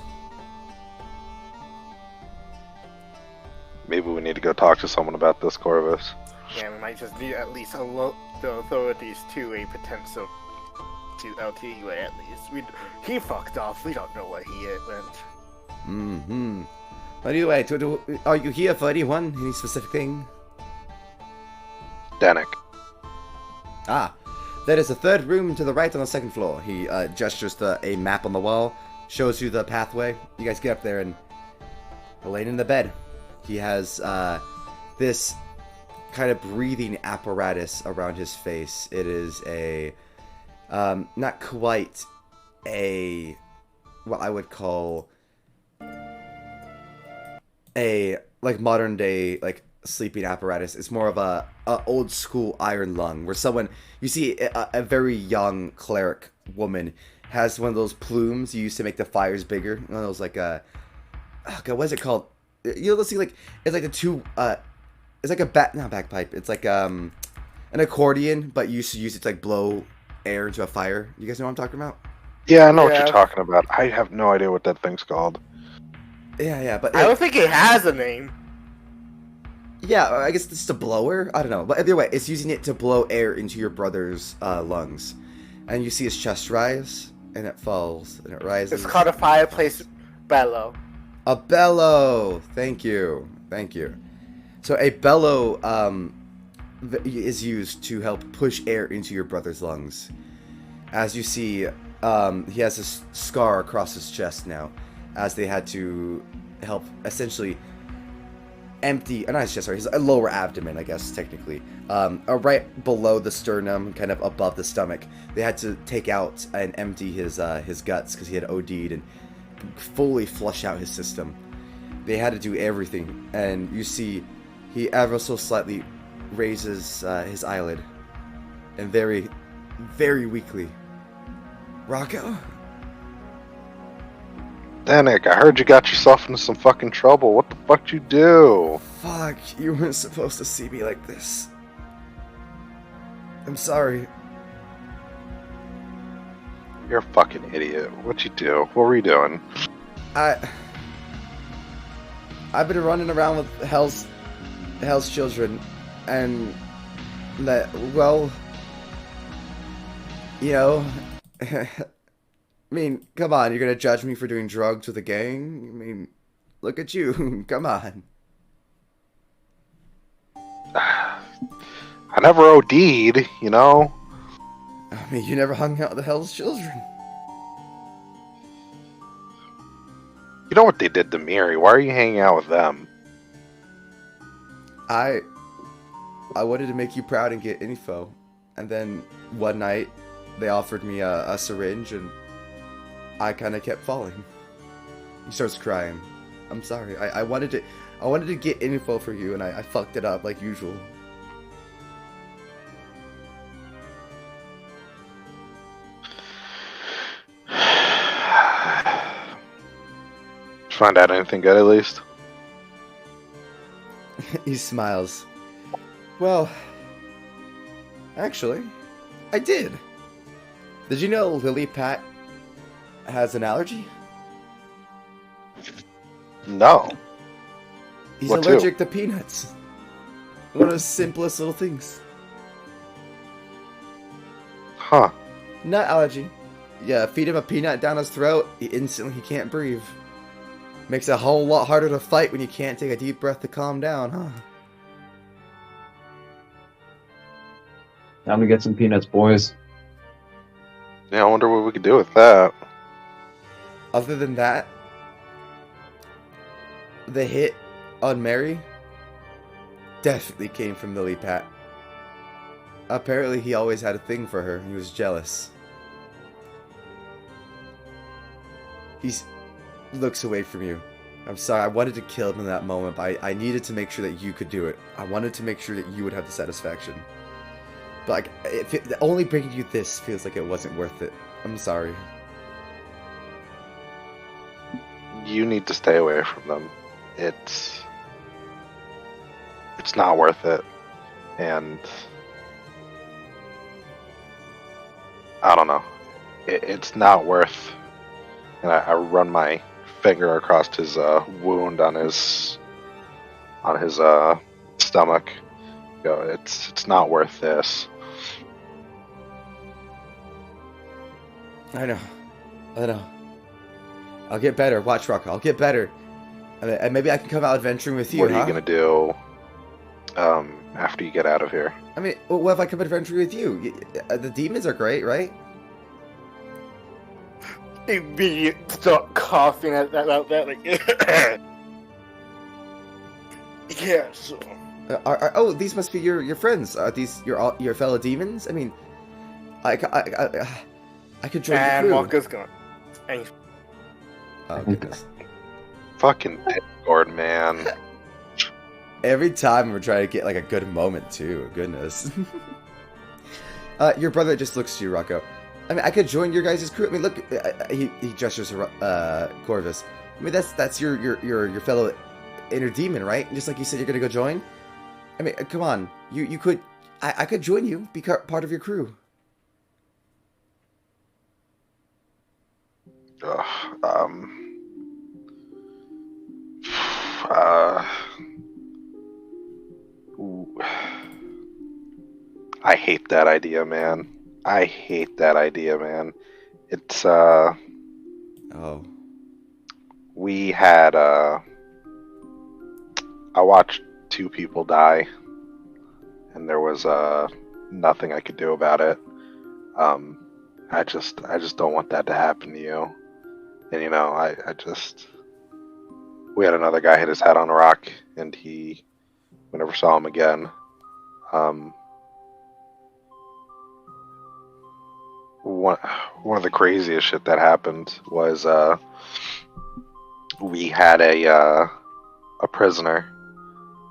Maybe we need to go talk to someone about this, Corvus. Yeah, we might just need at least alert the authorities to a potential to LT Gray at least. He fucked off. We don't know where he went. Mm-hmm. Anyway, are you here for anyone? Any specific thing? Danik. There is a third room to the right on the second floor. He gestures to a map on the wall, shows you the pathway. You guys get up there and laying in the bed. He has this kind of breathing apparatus around his face. It is a not quite a what I would call a modern day sleeping apparatus. It's more of a old school iron lung, where someone, you see a very young cleric woman has one of those plumes you used to make the fires bigger. One of those what is it called? Let's see, it's like it's like a not bagpipe. It's like an accordion, but you used to use it to blow air into a fire. You guys know what I'm talking about? Yeah, I know what you're talking about. I have no idea what that thing's called. Yeah, but I don't think it has a name. Yeah, I guess it's a blower. I don't know, but either way, it's using it to blow air into your brother's lungs, and you see his chest rise, and it falls, and it rises. It's called a fireplace bellow. A bellow. Thank you. So a bellow is used to help push air into your brother's lungs. As you see, he has a scar across his chest now, as they had to help essentially empty, not his chest, sorry, his lower abdomen, I guess, technically. Right below the sternum, kind of above the stomach. They had to take out and empty his guts because he had OD'd and fully flush out his system. They had to do everything, and you see he ever so slightly raises his eyelid, and very, very weakly. Rocco? Danik, I heard you got yourself into some fucking trouble. What the fuck did you do? Fuck, you weren't supposed to see me like this. I'm sorry. You're a fucking idiot. What'd you do? What were you doing? I've been running around with Hell's children, and that, well, I mean, come on, you're gonna judge me for doing drugs with a gang? I mean, look at you, come on. I never OD'd, I mean, you never hung out with the Hell's children. You know what they did to Miri. Why are you hanging out with them? I wanted to make you proud and get info. And then one night, they offered me a syringe, and I kind of kept falling. He starts crying. I'm sorry. I wanted to get info for you, and I fucked it up like usual. Find out anything good at least? He smiles. Well, actually, I did. Did you know Lily Pat has an allergy? No. He's What to? allergic to peanuts. One of the simplest little things. Huh. Nut allergy. Yeah, feed him a peanut down his throat, he can't breathe. Makes it a whole lot harder to fight when you can't take a deep breath to calm down, huh? Time to get some peanuts, boys. Yeah, I wonder what we could do with that. Other than that, the hit on Mary definitely came from Lily Pat. Apparently he always had a thing for her. He was jealous. He looks away from you. I'm sorry, I wanted to kill him in that moment, but I needed to make sure that you could do it. I wanted to make sure that you would have the satisfaction. But like, only bringing you this feels like it wasn't worth it. I'm sorry. You need to stay away from them. It's not worth it. And I don't know. It's not worth. And I run my finger across his wound on his stomach. Go. It's not worth this. I know. I'll get better. Watch, Rocco. I'll get better. And maybe I can come out adventuring with you, What are you gonna do after you get out of here? I mean, what if I come adventuring with you? The demons are great, right? Immediate start coughing at that like yeah, so Oh, these must be your friends. Are these your fellow demons? I mean, I could join and your crew. Walker's gone. And Oh goodness! Fucking Discord, man. Every time we're trying to get like a good moment too. Goodness. Your brother just looks to you, Rocco. I mean, I could join your guys' crew. I mean, look, he gestures to Corvus. I mean, that's your fellow inner demon, right? Just like you said, you're gonna go join. I mean, come on, you could. I could join you, be part of your crew. I hate that idea, man. It's Oh. We had I watched 2 people die, and there was nothing I could do about it. I just don't want that to happen to you. And you know, we had another guy hit his head on a rock, and we never saw him again. One of the craziest shit that happened was we had a prisoner,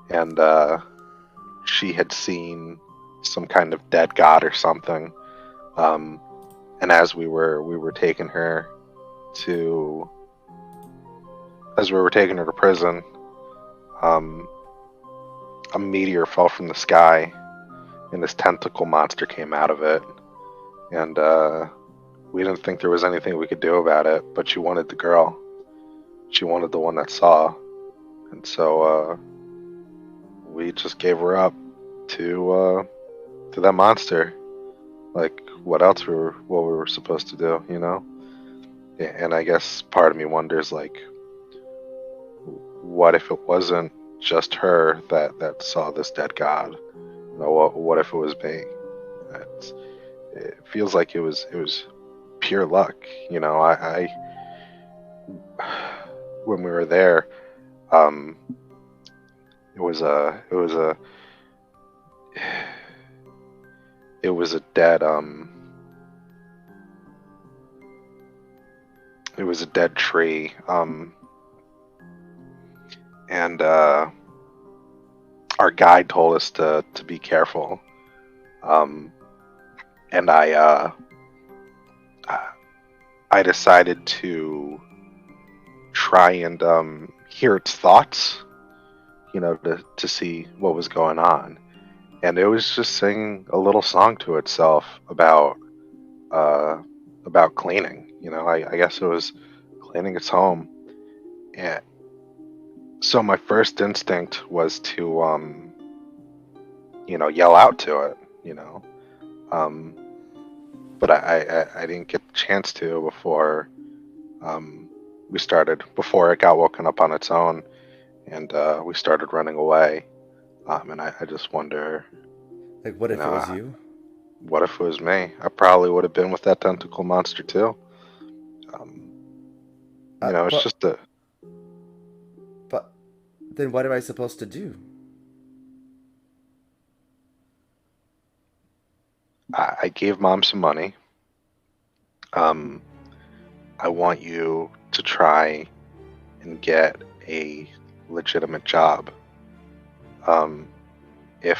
and she had seen some kind of dead god or something. And as we were taking her to prison, a meteor fell from the sky, and this tentacle monster came out of it. And we didn't think there was anything we could do about it, but she wanted the girl. She wanted the one that saw. And so we just gave her up to that monster. Like, what else we were supposed to do, you know? And I guess part of me wonders, like, what if it wasn't just her that saw this dead god? You know, what if it was me? It feels like it was pure luck, you know. I when we were there, it was a dead tree, and our guide told us to be careful. And I decided to try and hear its thoughts, you know, to see what was going on. and it was just singing a little song to itself uh, about cleaning. You know, I guess it was cleaning its home. And so my first instinct was to, yell out to it, Um, but I didn't get the chance to um, before it got woken up on its own, and we started running away. And I just wonder, Like, what you if it know, was you? what if it was me? I probably would have been with that tentacle monster too. Um, it's But just a. but then what am I supposed to do? I gave Mom some money. Um, I want you to try and get a legitimate job. Um, if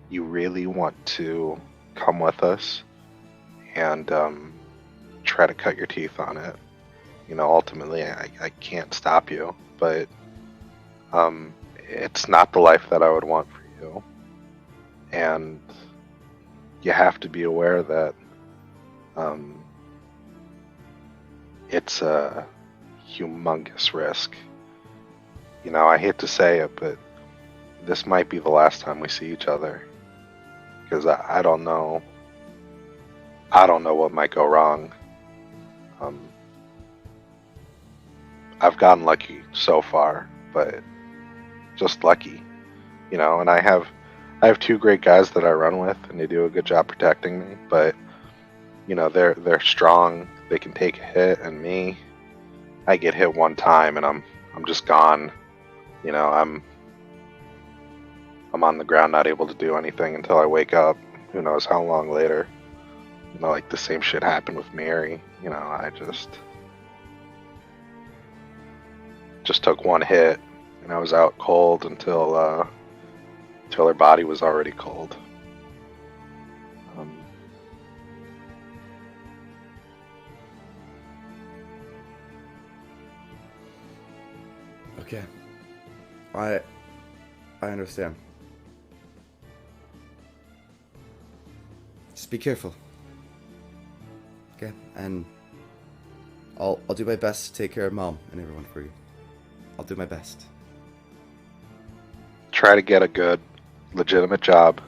you really want to come with us and try to cut your teeth on it, ultimately I can't stop you, but it's not the life that I would want for you. And you have to be aware that it's a humongous risk. I hate to say it, but this might be the last time we see each other, because I don't know. I don't know what might go wrong. I've gotten lucky so far, but just lucky, And I have two great guys that I run with, and they do a good job protecting me. But they're strong. They can take a hit, and me, I get hit one time, and I'm just gone. I'm on the ground, not able to do anything until I wake up. Who knows how long later? Like the same shit happened with Mary. I just took one hit, and I was out cold until her body was already cold. Okay. I understand. Just be careful. Okay? And I'll do my best to take care of Mom and everyone for you. I'll do my best. Try to get a good, legitimate job,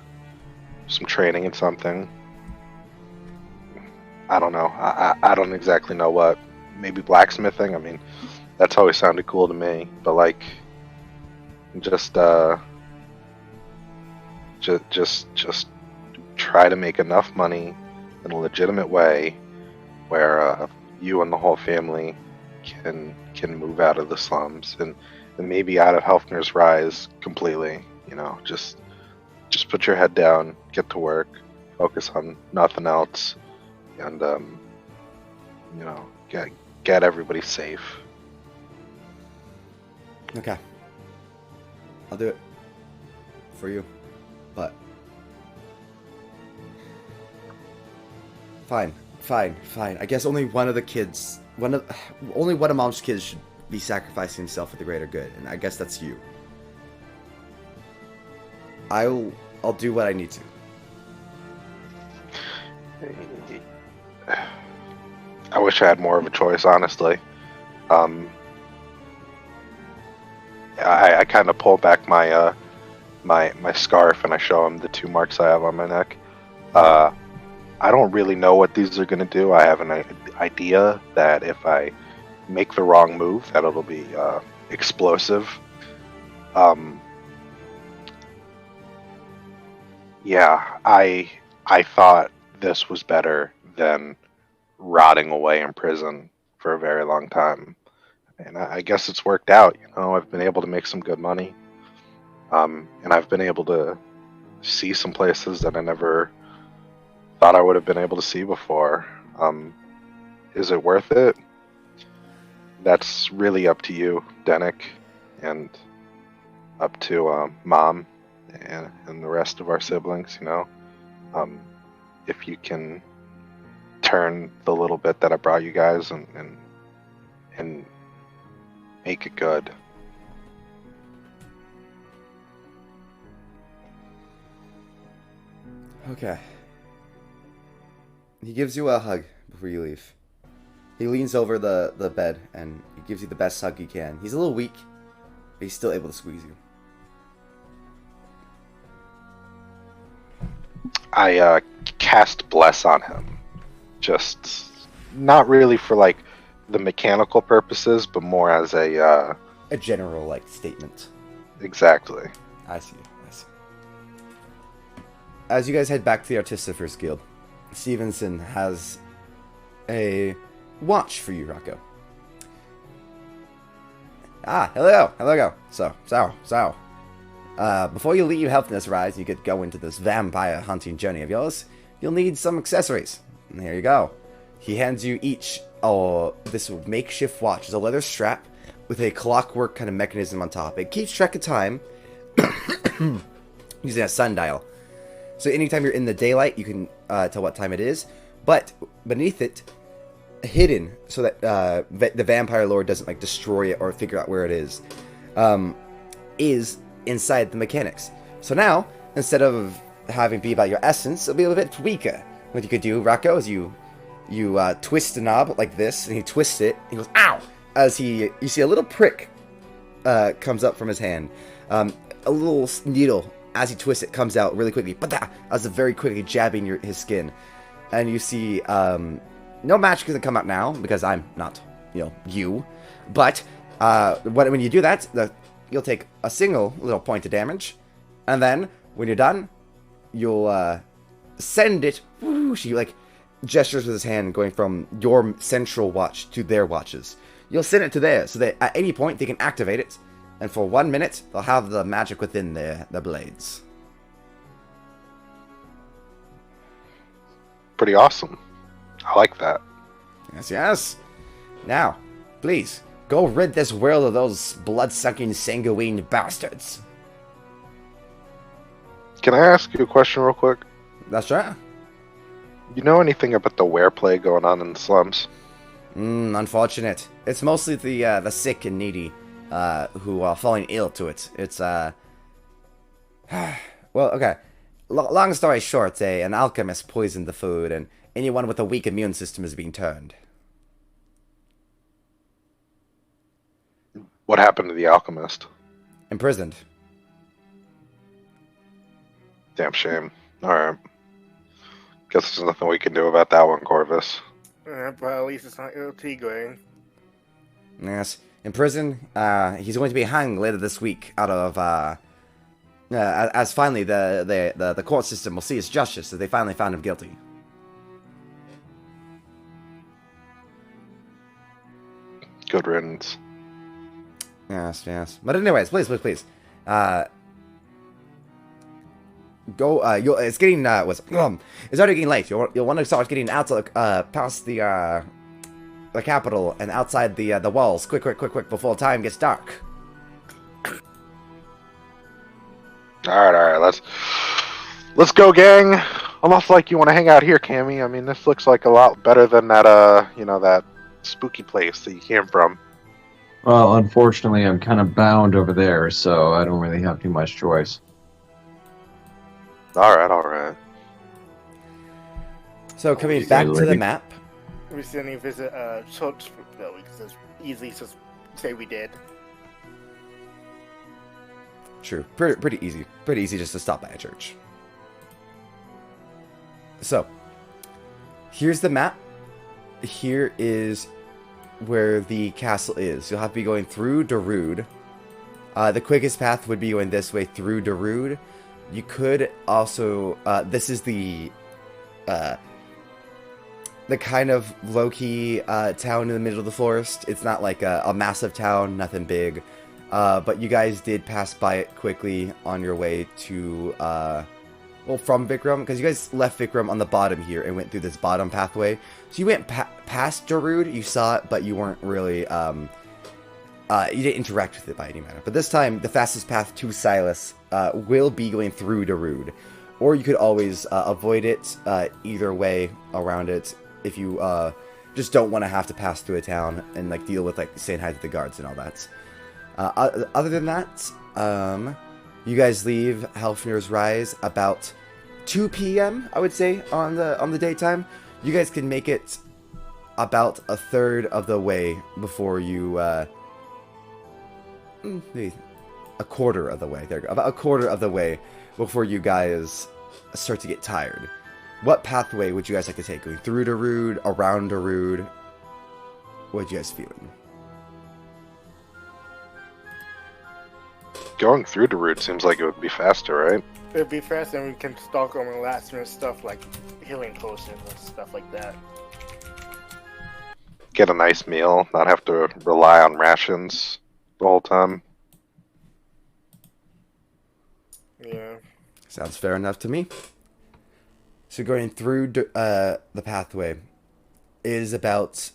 some training in something. I don't know. I don't exactly know what. Maybe blacksmithing. I mean, that's always sounded cool to me. But like, just try to make enough money in a legitimate way where you and the whole family can move out of the slums and maybe out of Helfner's Rise completely. Just put your head down, get to work, focus on nothing else, and get everybody safe. Okay. I'll do it for you. But fine. I guess only one of Mom's kids should be sacrificing himself for the greater good, and I guess that's you. I'll do what I need to. I wish I had more of a choice, honestly. I kind of pull back my my scarf and I show him the 2 marks I have on my neck. I don't really know what these are going to do. I have an idea that if I make the wrong move, that it'll be explosive. Yeah, I thought this was better than rotting away in prison for a very long time. And I guess it's worked out. I've been able to make some good money. And I've been able to see some places that I never thought I would have been able to see before. Is it worth it? That's really up to you, Denick, and up to Mom and the rest of our siblings, if you can turn the little bit that I brought you guys and make it good. Okay. He gives you a hug before you leave. He leans over the bed and he gives you the best hug he can. He's a little weak, but he's still able to squeeze you. I cast Bless on him. Just not really for like the mechanical purposes, but more as a general like statement. Exactly. I see. As you guys head back to the Artificers Guild, Stevenson has a watch for you, Rocco. Hello. So. Before you leave Healthiness Rise, you get go into this vampire hunting journey of yours. You'll need some accessories. And here you go. He hands you each this makeshift watch. It's a leather strap with a clockwork kind of mechanism on top. It keeps track of time using a sundial. So anytime you're in the daylight, you can tell what time it is. But beneath it, hidden so that the vampire lord doesn't like destroy it or figure out where it is inside the mechanics. So now, instead of having be about your essence, it'll be a little bit weaker. What you could do, Rocco, is you twist the knob like this, and he twists it. He goes, "Ow!" As you see a little prick comes up from his hand. A little needle, as he twists it, comes out really quickly. But as it very quickly jabbing his skin, and you see no magic can come out now because I'm not, you. But when you do that, you'll take a single little point of damage, and then when you're done, you'll send it. Whoosh, he like gestures with his hand, going from your central watch to their watches. You'll send it to theirs, so that at any point they can activate it, and for 1 minute they'll have the magic within the blades. Pretty awesome. I like that. Yes. Now, please go rid this world of those blood-sucking, sanguine bastards. Can I ask you a question real quick? That's right. You know anything about the were plague going on in the slums? Unfortunate. It's mostly the sick and needy who are falling ill to it. It's well, okay. Long story short, an alchemist poisoned the food, and anyone with a weak immune system is being turned. What happened to the alchemist? Imprisoned. Damn shame. Alright. Guess there's nothing we can do about that one, Corvus. But at least it's not Il Tigre. Yes. In prison, he's going to be hanged later this week out of, as finally the court system will see his justice, that they finally found him guilty. Good riddance. Yes. But anyways, please. Go. It's getting. It's already getting late. You'll want to start getting out to past the capital and outside the walls. Quick, before time gets dark. All right. Let's go, gang. Almost like you want to hang out here, Cammy. I mean, this looks like a lot better than that. That spooky place that you came from. Well, unfortunately, I'm kind of bound over there, so I don't really have too much choice. All right. So coming back to the map. We still need to visit church, though, because it's easy to say we did. True. Pretty easy. Pretty easy just to stop by a church. So, here's the map. Here is where the castle is. You'll have to be going through Darude. The quickest path would be going this way through Darude. You could also... this is the kind of low-key town in the middle of the forest. It's not like a massive town, nothing big. But you guys did pass by it quickly on your way to... from Vikram, because you guys left Vikram on the bottom here and went through this bottom pathway. So you went past Darude, you saw it, but you weren't really, you didn't interact with it by any manner. But this time, the fastest path to Silas will be going through Darude. Or you could always avoid it either way around it if you just don't want to have to pass through a town and like deal with like saying hi to the guards and all that. Other than that, you guys leave Helfner's Rise about 2 p.m. I would say on the daytime. You guys can make it about a third of the way before you maybe a quarter of the way. There you go. About a quarter of the way before you guys start to get tired. What pathway would you guys like to take? Going through Darude, around Darude? What you guys feeling? Going through the route seems like it would be faster, right? It'd be fast, and we can stock on last minute stuff like healing potions and stuff like that. Get a nice meal, not have to rely on rations the whole time. Yeah. Sounds fair enough to me. So going through the pathway is about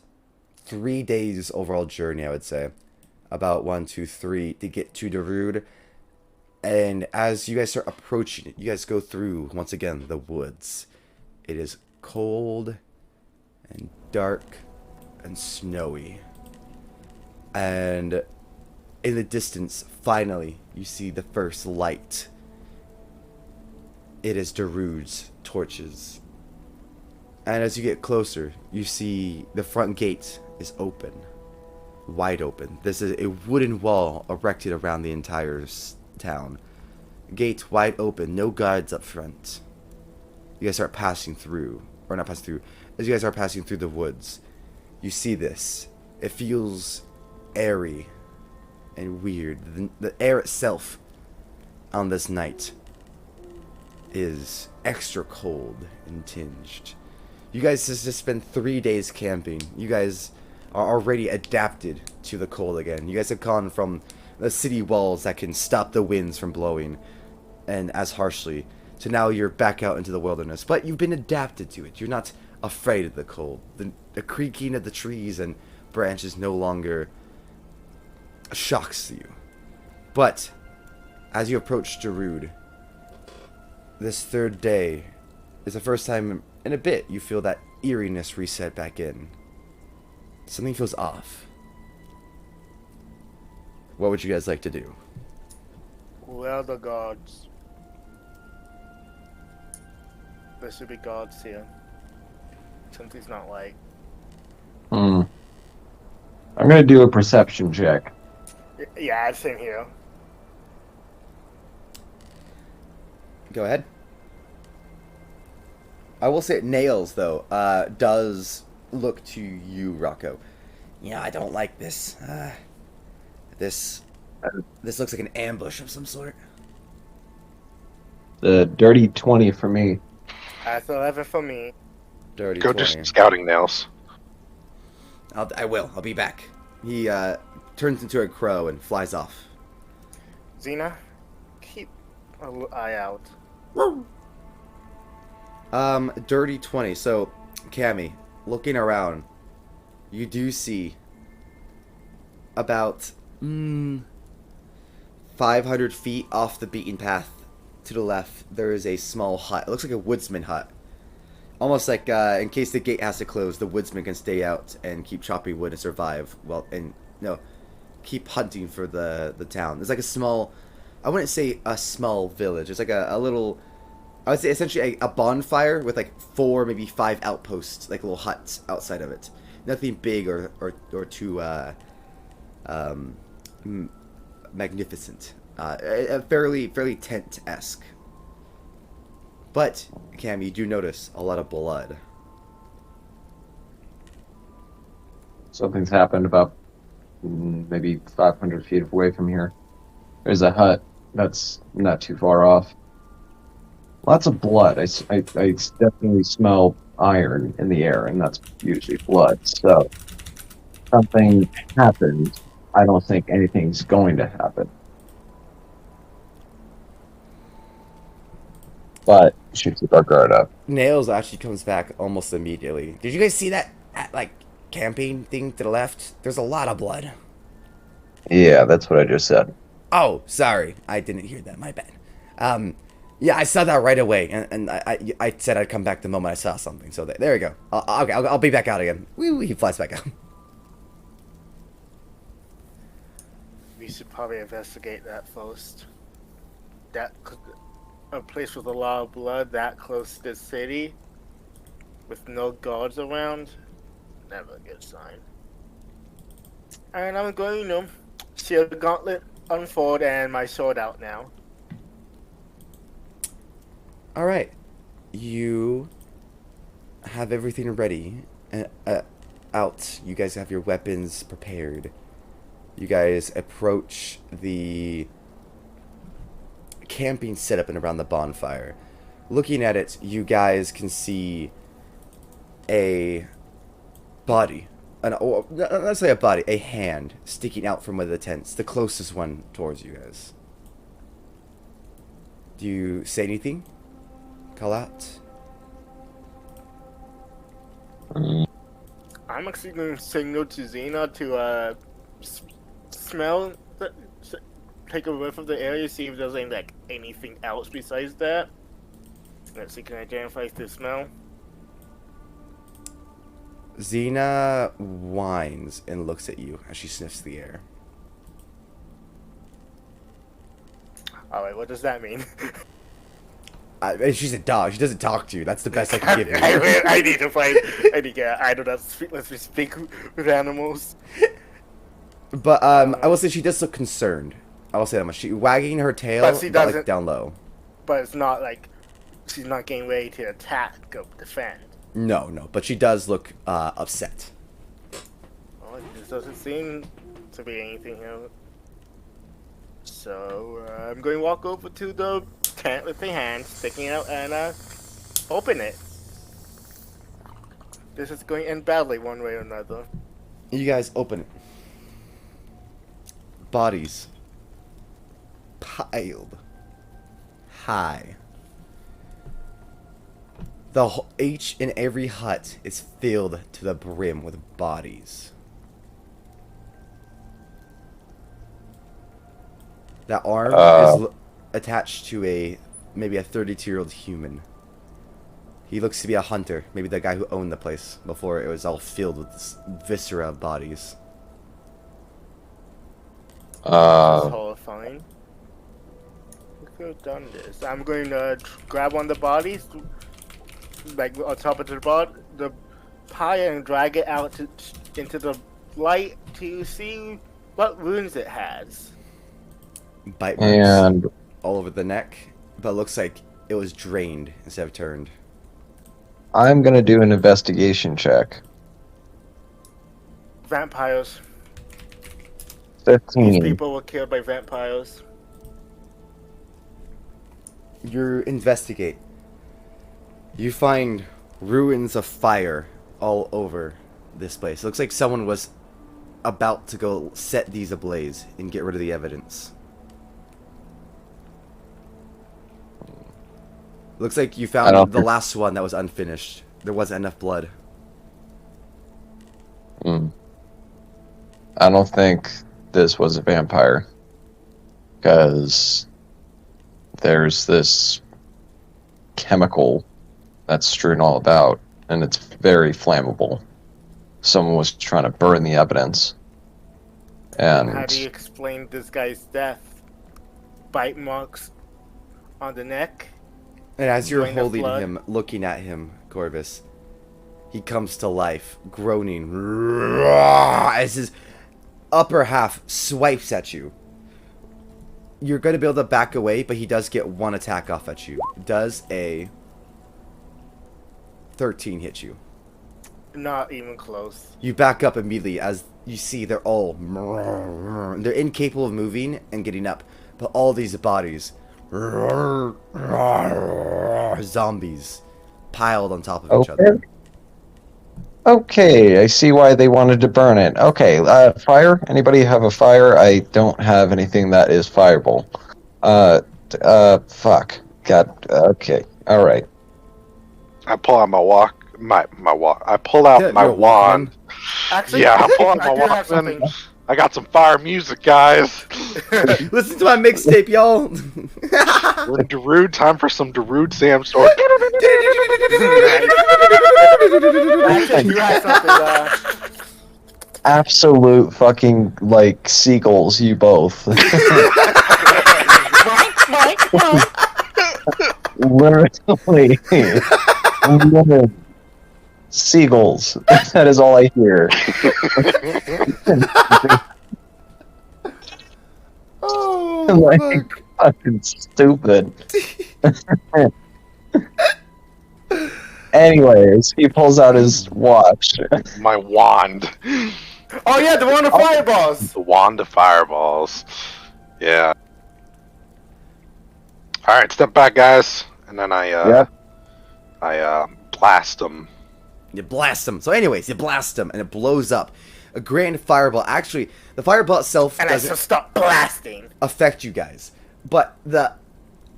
3 days overall journey, I would say. About 1, 2, 3 to get to Darude. And as you guys start approaching it, you guys go through, once again, the woods. It is cold and dark and snowy. And in the distance, finally, you see the first light. It is Darude's torches. And as you get closer, you see the front gate is open. Wide open. There's a wooden wall erected around the entire town. Gate wide open, no guards up front. You guys start passing through, or not passing through, as you guys are passing through the woods, you see this. It feels airy and weird. The air itself on this night is extra cold and tinged. You guys just spent 3 days camping. You guys are already adapted to the cold again. You guys have gone from the city walls that can stop the winds from blowing and as harshly to now you're back out into the wilderness. But you've been adapted to it. You're not afraid of the cold. The creaking of the trees and branches no longer shocks you. But as you approach Darude, this third day is the first time in a bit you feel that eeriness reset back in. Something feels off. What would you guys like to do? Where are the gods? There should be gods here. Since he's not like. I'm gonna do a perception check. Yeah, same here. Go ahead. I will say Nails, though, does look to you, Rocco. Yeah, I don't like this. This looks like an ambush of some sort. The dirty 20 for me. That's 11 for me. Dirty Go 20. just scouting nails. I will. I'll be back. He turns into a crow and flies off. Xena, keep an eye out. Dirty 20. So, Cammy, looking around, you do see about 500 feet off the beaten path to the left, there is a small hut. It looks like a woodsman hut. Almost like in case the gate has to close, the woodsman can stay out and keep chopping wood and survive. Well, and no, keep hunting for the town. It's like a small, I wouldn't say a small village. It's like a little, I would say essentially a bonfire with like 4, maybe 5 outposts, like little huts outside of it. Nothing big or too magnificent. Fairly tent-esque. But, Cam, you do notice a lot of blood. Something's happened about maybe 500 feet away from here. There's a hut that's not too far off. Lots of blood. I definitely smell iron in the air, and that's usually blood. So, something happened. I don't think anything's going to happen. But we should keep our guard up. Nails actually comes back almost immediately. Did you guys see that, camping thing to the left? There's a lot of blood. Yeah, that's what I just said. Oh, sorry. I didn't hear that. My bad. Yeah, I saw that right away, and I said I'd come back the moment I saw something. So there we go. I'll be back out again. He flies back out. We should probably investigate that first. That could a place with a lot of blood that close to the city, with no guards around, never a good sign. And I'm going to see a gauntlet unfold and my sword out now. All right, you have everything ready and out. You guys have your weapons prepared. You guys approach the camping setup and around the bonfire. Looking at it, you guys can see a body. Let's say a body, a hand sticking out from one of the tents, the closest one towards you guys. Do you say anything? Call out? I'm actually going to signal to Xena to smell, take a whiff of the area, see if there's anything else besides that. Let's see, can I identify the smell? Xena whines and looks at you as she sniffs the air. Alright, what does that mean? She's a dog. She doesn't talk to you. That's the best I can give you. I need to find. I need to get. I don't know. Let's speak with animals. But I will say she does look concerned. I will say that much. She wagging her tail, But she doesn't- like down low. But it's not like she's not getting ready to attack or defend. No, but she does look upset. Well, this doesn't seem to be anything here. So I'm going to walk over to the tent with the hand sticking out and open it. This is going to end badly one way or another. You guys open it. Bodies piled high. Each and every hut is filled to the brim with bodies. That arm is attached to maybe a 32-year-old human. He looks to be a hunter, maybe the guy who owned the place before it was all filled with this viscera of bodies. It's horrifying. Who could have done this? I'm going to grab one of the bodies, like on top of the pile, and drag it out into the light to see what wounds it has. Bite marks And all over the neck, but it looks like it was drained instead of turned. I'm gonna do an investigation check. Vampires. These 15. people were killed by vampires. You investigate. You find ruins of fire all over this place. It looks like someone was about to go set these ablaze and get rid of the evidence. Looks like you found the last one that was unfinished. There wasn't enough blood. I don't think this was a vampire. Because there's this chemical that's strewn all about, and it's very flammable. Someone was trying to burn the evidence. And How do you explain this guy's death? Bite marks on the neck? And as you're Drain of holding blood. him, looking at him, Corvus, he comes to life, groaning as his upper half swipes at you. You're going to be able to back away, but he does get one attack off at you. Does a 13 hit you? Not even close. You back up immediately as you see they're all... They're incapable of moving and getting up. But all these bodies... Zombies piled on top of each other. Okay, I see why they wanted to burn it. Okay, fire? Anybody have a fire? I don't have anything that is fireable. Fuck. God, okay, alright. I pull out I pull out my Your wand. Actually, Yeah, I pull out I my do have wand. something. I got some fire music, guys. Listen to my mixtape, y'all. We're in Darude. Time for some Darude Sam story. Actually, I do have something. Absolute fucking, like, seagulls, you both. literally, literally seagulls. That is all I hear. Oh, Like, fuck. fucking stupid. Anyways, he pulls out his watch. My wand. Oh yeah, the one of fireballs. The wand of fireballs. Yeah. All right, step back, guys, and then I blast them. You blast them. So anyways, you blast them, and it blows up. A grand fireball. Actually, the fireball itself And I doesn't shall stop blasting. affect you guys. But the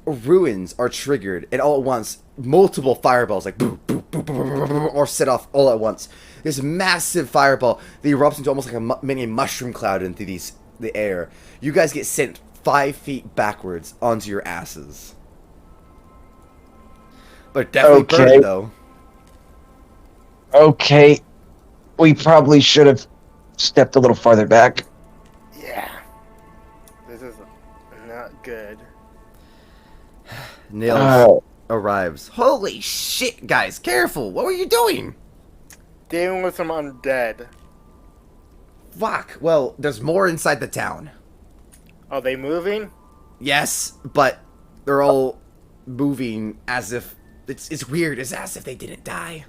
ruins are triggered, and all at once, multiple fireballs, like boom, boom, boom, boom, boom, boom, boom, or set off all at once. This massive fireball that erupts into almost like a mini mushroom cloud into the air. You guys get sent 5 feet backwards onto your asses. But definitely Okay. burned, though. Okay, we probably should have stepped a little farther back. Yeah. This is not good. Nails arrives. Holy shit, guys! Careful! What were you doing? Dealing with some undead. Fuck. Well, there's more inside the town. Are they moving? Yes, but they're all moving as if it's weird. It's as if they didn't die.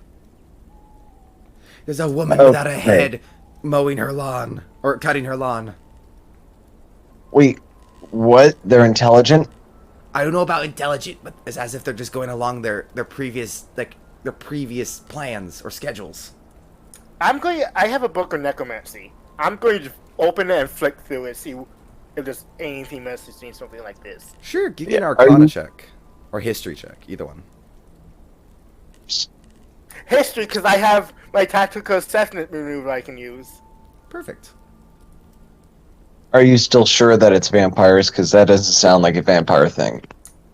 There's a woman without a head mowing her lawn or cutting her lawn. Wait, what? They're intelligent? I don't know about intelligent, but it's as if they're just going along their previous plans or schedules. I have a book on necromancy. I'm going to open it and flick through it, see if there's anything messaging something like this. Sure, give me an Arcana check or History check, either one. History, because I have my tactical assessment maneuver I can use. Perfect. Are you still sure that it's vampires? Because that doesn't sound like a vampire thing.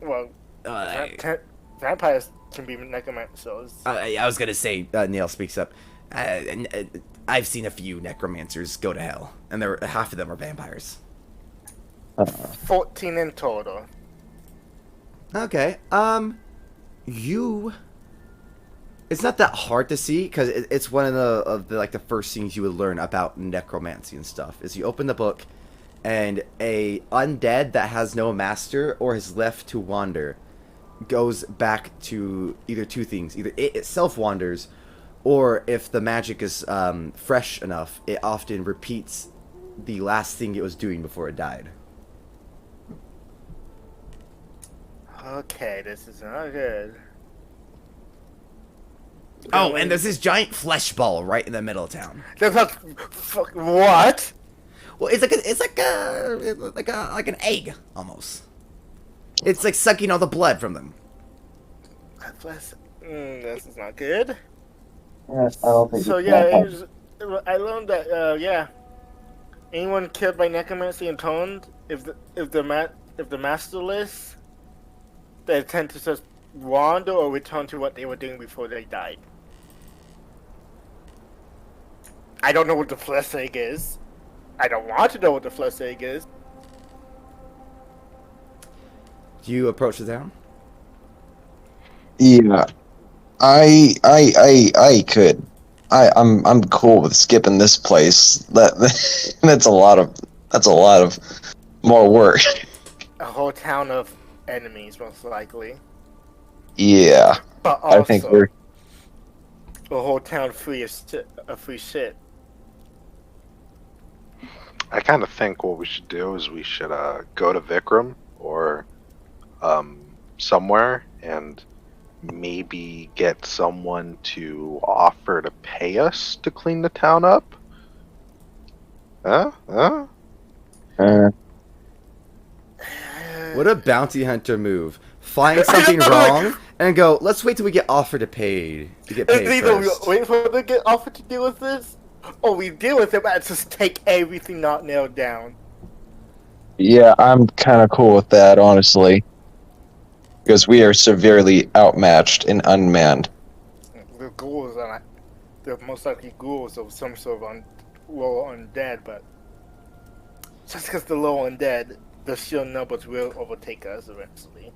Well, vampires can be necromancers. I was gonna say, Neil speaks up. I've seen a few necromancers go to hell, and half of them are vampires. 14 in total. Okay, it's not that hard to see, because it's one of the first things you would learn about necromancy and stuff, is you open the book, and a undead that has no master or is left to wander goes back to either two things. Either it itself wanders, or if the magic is fresh enough, it often repeats the last thing it was doing before it died. Okay, this is not good. Oh, and there's this giant flesh ball right in the middle of town. There's a what? Well, it's like an egg almost. It's like sucking all the blood from them. This is not good. I don't think So yeah, I learned that yeah, anyone killed by necromancy and toned, if the masterless, they tend to just wander or return to what they were doing before they died. I don't know what the flesh egg is. I don't want to know what the flesh egg is. Do you approach the town? Yeah, I could. I'm cool with skipping this place. That's a lot of more work. A whole town of enemies, most likely. Yeah, But also, I think we're. a whole town free of free shit. I kind of think what we should do is we should go to Vikram or somewhere and maybe get someone to offer to pay us to clean the town up. What a bounty hunter move. Find something wrong and go, let's wait till we get offered to get paid Either we first. wait for them to get offered to deal with this, or we deal with it and just take everything not nailed down. Yeah, I'm kind of cool with that, honestly, because we are severely outmatched and unmanned. The ghouls are not, they're most likely ghouls of some sort of low undead, but just because they're low undead, the sheer numbers will overtake us eventually.